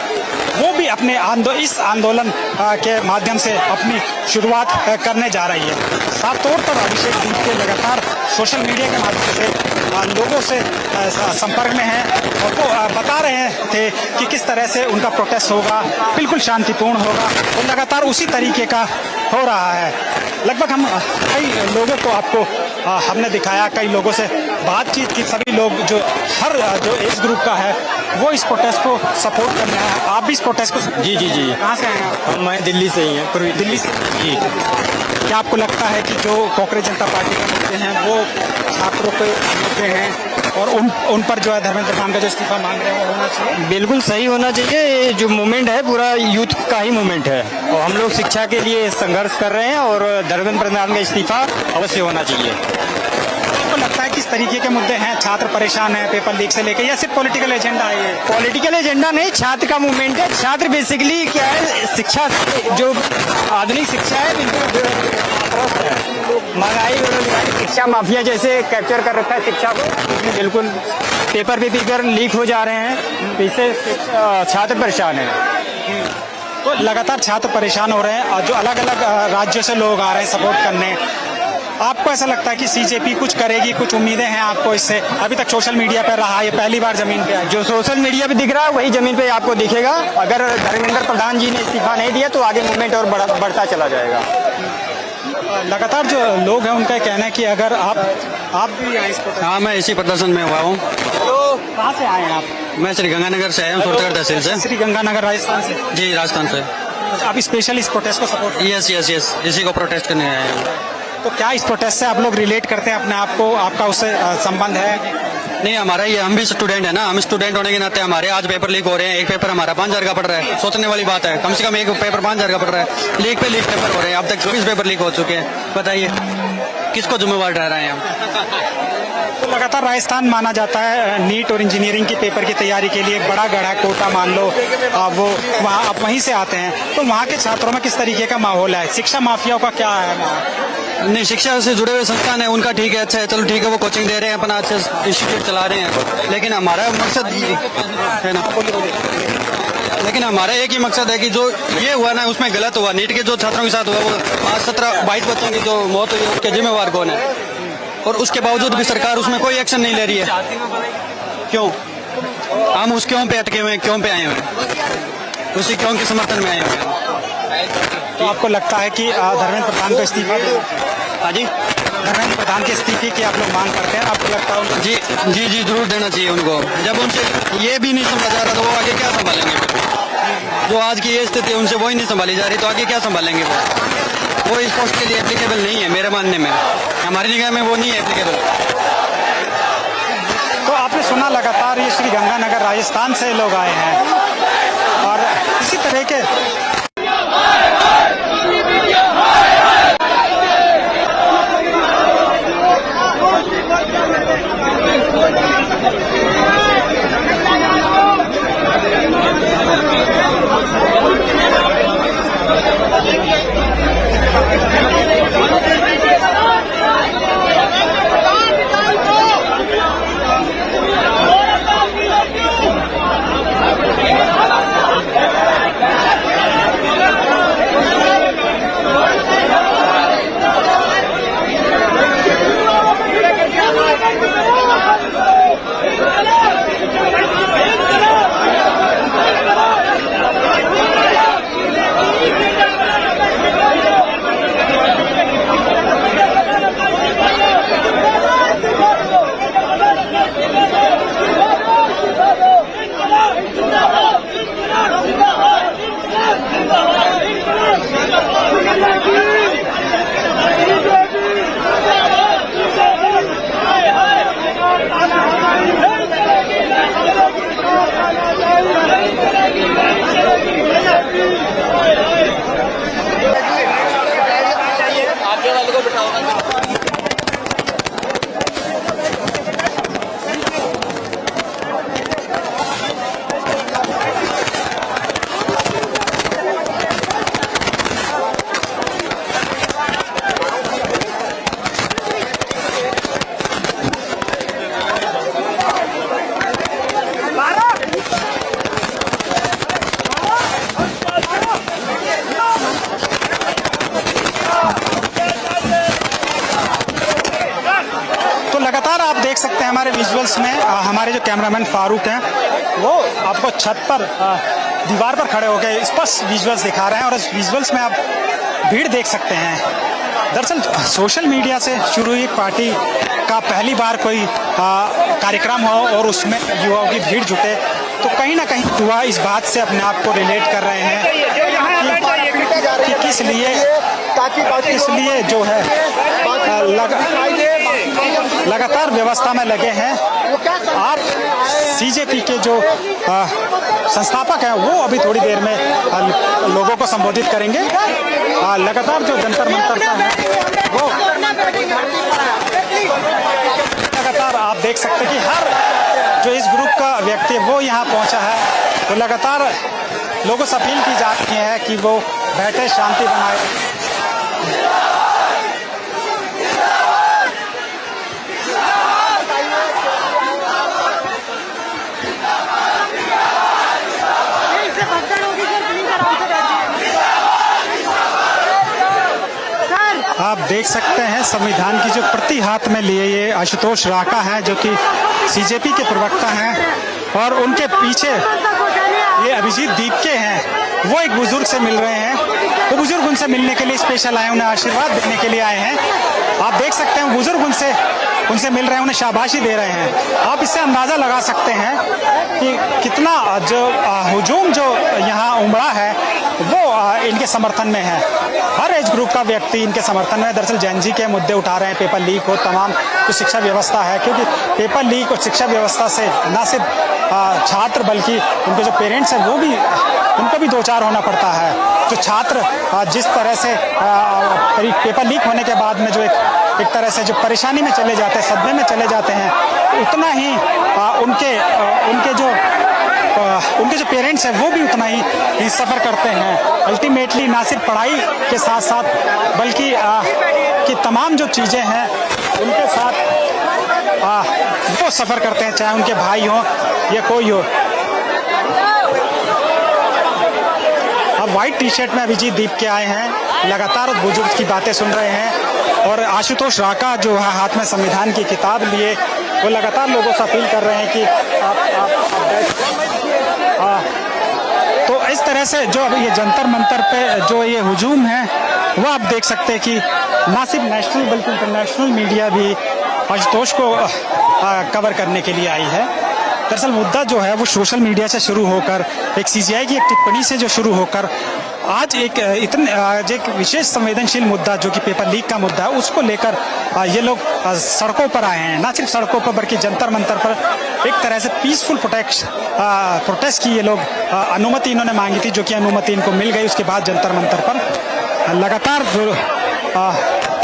वो भी अपने इस आंदोलन के माध्यम से अपनी शुरुआत करने जा रही है। साफ तौर पर अभिषेक दीपके लगातार सोशल मीडिया के माध्यम से लोगों से संपर्क में हैं और वो बता रहे थे कि किस तरह से उनका प्रोटेस्ट होगा, बिल्कुल शांतिपूर्ण होगा और लगातार उसी तरीके का हो रहा है। लगभग हम कई लोगों को आपको हमने दिखाया, कई लोगों से बातचीत की। सभी लोग जो हर जो एज ग्रुप का है वो इस प्रोटेस्ट को सपोर्ट करने आए। आप भी इस प्रोटेस्ट को जी जी जी। कहाँ से आए हैं आप? मैं दिल्ली से ही हैं, पूर्वी दिल्ली से। जी। क्या आपको लगता है कि जो कांग्रेस जनता पार्टी के मुद्दे हैं वो छात्रों के मुद्दे हैं और उन पर जो है धर्मेंद्र प्रधान का जो इस्तीफा मांग रहे हैं वो होना चाहिए? बिल्कुल सही होना चाहिए। ये जो मूवमेंट है पूरा यूथ का ही मूवमेंट है और हम लोग शिक्षा के लिए संघर्ष कर रहे हैं और धर्मेंद्र प्रधान का इस्तीफा अवश्य होना चाहिए। आपको लगता है किस तरीके के मुद्दे हैं? छात्र परेशान है पेपर लीक से लेकर या सिर्फ पॉलिटिकल एजेंडा है ये? पॉलिटिकल एजेंडा नहीं, छात्र का मूवमेंट है। छात्र बेसिकली क्या है, शिक्षा जो आधुनिक शिक्षा है बिल्कुल महंगाई बेरोजगारी शिक्षा माफिया जैसे कैप्चर कर रखा है शिक्षा को। बिल्कुल पेपर पे पेपर लीक हो जा रहे हैं, इससे छात्र परेशान है। तो लगातार छात्र परेशान हो रहे हैं और जो अलग अलग राज्यों से लोग आ रहे हैं सपोर्ट करने। आपको ऐसा लगता है कि सीजेपी कुछ करेगी? कुछ उम्मीदें हैं आपको इससे? अभी तक सोशल मीडिया पर रहा, ये पहली बार जमीन पे है। जो सोशल मीडिया पे दिख रहा है वही जमीन पे आपको दिखेगा। अगर धर्मेंद्र प्रधान जी ने इस्तीफा नहीं दिया तो आगे मूवमेंट और बढ़ता चला जाएगा। लगातार जो लोग हैं उनका कहना है कि अगर आप भी आए इस प्रोटेस्ट। हाँ, मैं इसी प्रदर्शन में हुआ हूँ। तो कहाँ से आए हैं आप? मैं श्री गंगानगर से आया हूँ, सूरतगढ़ तहसील से। श्री गंगानगर राजस्थान से? जी, राजस्थान से। आप स्पेशल इस प्रोटेस्ट को सपोर्ट? यस यस यस, इसी को प्रोटेस्ट करने आए हैं। तो क्या इस प्रोटेस्ट से आप लोग रिलेट करते हैं अपने आप को? आपका उससे संबंध है? नहीं, हमारा ये, हम भी स्टूडेंट है ना, हम स्टूडेंट होने के नाते हमारे आज पेपर लीक हो रहे हैं। एक पेपर हमारा 5000 का पड़ रहा है, सोचने वाली बात है। कम से कम एक पेपर 5000 का पड़ रहा है। लीक पे लीक पेपर हो रहे हैं, अब तक 24 पेपर लीक हो चुके हैं। बताइए किसको जिम्मेवार ठहराएं हम? तो लगातार राजस्थान माना जाता है नीट और इंजीनियरिंग की पेपर की तैयारी के लिए बड़ा गढ़ा कोटा मान लो, वो वहाँ आप वहीं से आते हैं। तो वहाँ के छात्रों में किस तरीके का माहौल है? शिक्षा माफियाओं का क्या है? नहीं, शिक्षा से जुड़े हुए संस्थान है, उनका ठीक है, अच्छा है, चलो ठीक है, वो कोचिंग दे रहे हैं, अपना अच्छे इंस्टीट्यूट चला रहे हैं। लेकिन हमारा मकसद है ना, लेकिन हमारा एक ही मकसद है कि जो ये हुआ ना उसमें गलत हुआ। नीट के जो छात्रों के साथ हुआ, वो आज 17-22 बच्चों की जो मौत हुई उसके जिम्मेवार कौन है? और उसके बावजूद भी सरकार उसमें कोई एक्शन नहीं ले रही है। क्यों? हम उस क्यों पे अटके हुए हैं, क्यों पे आए हुए हैं, उसी क्यों के समर्थन में आए हुए हैं। तो आपको लगता है कि धर्मेंद्र प्रधान को इस्तीफा? हाँ जी, धर्मेंद्र प्रधान के इस्तीफे की आप लोग मांग करते हैं? आपको लगता है? जी जी जी, जरूर देना चाहिए उनको। जब उनसे ये भी नहीं समझा जा रहा तो वो आगे क्या संभालेंगे? जो आज की ये स्थिति है उनसे वही नहीं संभाली जा रही तो आगे क्या संभालेंगे? वो इस पोस्ट के लिए एप्लीकेबल नहीं है मेरे मानने में, हमारी निगाह में वो नहीं है एप्लीकेबल। तो आपने सुना लगातार ये श्री गंगानगर राजस्थान से लोग आए हैं और इसी तरह के विजुअल्स में हमारे जो कैमरामैन फारूक हैं वो आपको छत पर दीवार पर खड़े होकर स्पष्ट विजुअल्स दिखा रहे हैं और इस विजुअल्स में आप भीड़ देख सकते हैं। दरअसल सोशल मीडिया से शुरू हुई पार्टी का पहली बार कोई कार्यक्रम हो और उसमें युवाओं की भीड़ जुटे तो कहीं ना कहीं युवा इस बात से अपने आप को रिलेट कर रहे हैं कि किस लिए जो है लगातार व्यवस्था में लगे हैं। आप सीजेपी के जो संस्थापक हैं वो अभी थोड़ी देर में लोगों को संबोधित करेंगे। लगातार जो जंतर मंतर का है वो लगातार आप देख सकते हैं कि हर जो इस ग्रुप का व्यक्ति वो यहाँ पहुँचा है तो लगातार लोगों से अपील की जाती है कि वो बैठे शांति बनाए। आप देख सकते हैं संविधान की जो प्रति हाथ में लिए ये आशुतोष राका हैं जो कि सीजेपी के प्रवक्ता हैं और उनके पीछे ये अभिजीत दीपके हैं। वो एक बुजुर्ग से मिल रहे हैं तो बुजुर्ग उनसे मिलने के लिए स्पेशल आए, उन्हें आशीर्वाद देने के लिए आए हैं। आप देख सकते हैं बुजुर्ग उनसे मिल रहे हैं, उन्हें शाबाशी दे रहे हैं। आप इससे अंदाजा लगा सकते हैं कि कितना जो हुजूम जो यहाँ उमड़ा है वो इनके समर्थन में है। हर एज ग्रुप का व्यक्ति इनके समर्थन में है। दरअसल जैन जी के मुद्दे उठा रहे हैं, पेपर लीक हो, तमाम जो शिक्षा व्यवस्था है, क्योंकि पेपर लीक और शिक्षा व्यवस्था से न सिर्फ छात्र बल्कि उनके जो पेरेंट्स हैं वो भी उनको भी दो चार होना पड़ता है। जो छात्र जिस तरह से पेपर लीक होने के बाद में जो एक तरह से जो परेशानी में चले जाते हैं, सदमे में चले जाते हैं, उतना ही उनके जो पेरेंट्स हैं वो भी उतना ही सफ़र करते हैं। अल्टीमेटली ना सिर्फ पढ़ाई के साथ साथ बल्कि कि तमाम जो चीज़ें हैं उनके साथ वो सफ़र करते हैं, चाहे उनके भाई हों या कोई हो। अब वाइट टी शर्ट में अभिजीत दीप के आए हैं, लगातार उस बुजुर्ग की बातें सुन रहे हैं और आशुतोष राका जो है हाथ में संविधान की किताब लिए वो लगातार लोगों से अपील कर रहे हैं कि तो इस तरह से जो ये जंतर मंतर पे जो ये हुजूम है वो आप देख सकते हैं कि ना सिर्फ नेशनल बल्कि इंटरनेशनल मीडिया भी आशुतोष को कवर करने के लिए आई है। दरअसल मुद्दा जो है वो सोशल मीडिया से शुरू होकर एक सीजीआई की एक टिप्पणी से जो शुरू होकर आज एक विशेष संवेदनशील मुद्दा जो कि पेपर लीक का मुद्दा है उसको लेकर ये लोग सड़कों पर आए हैं। ना सिर्फ सड़कों पर बल्कि जंतर मंतर पर एक तरह से पीसफुल प्रोटेस्ट की ये लोग अनुमति इन्होंने मांगी थी, जो कि अनुमति इनको मिल गई। उसके बाद जंतर मंतर पर लगातार जो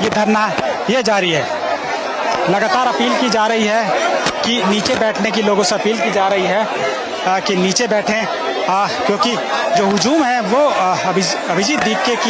ये धरना ये जारी है। लगातार अपील की जा रही है कि नीचे बैठने की लोगों से अपील की जा रही है कि नीचे बैठें, क्योंकि जो हुजूम है वो अभिजीत दीपके की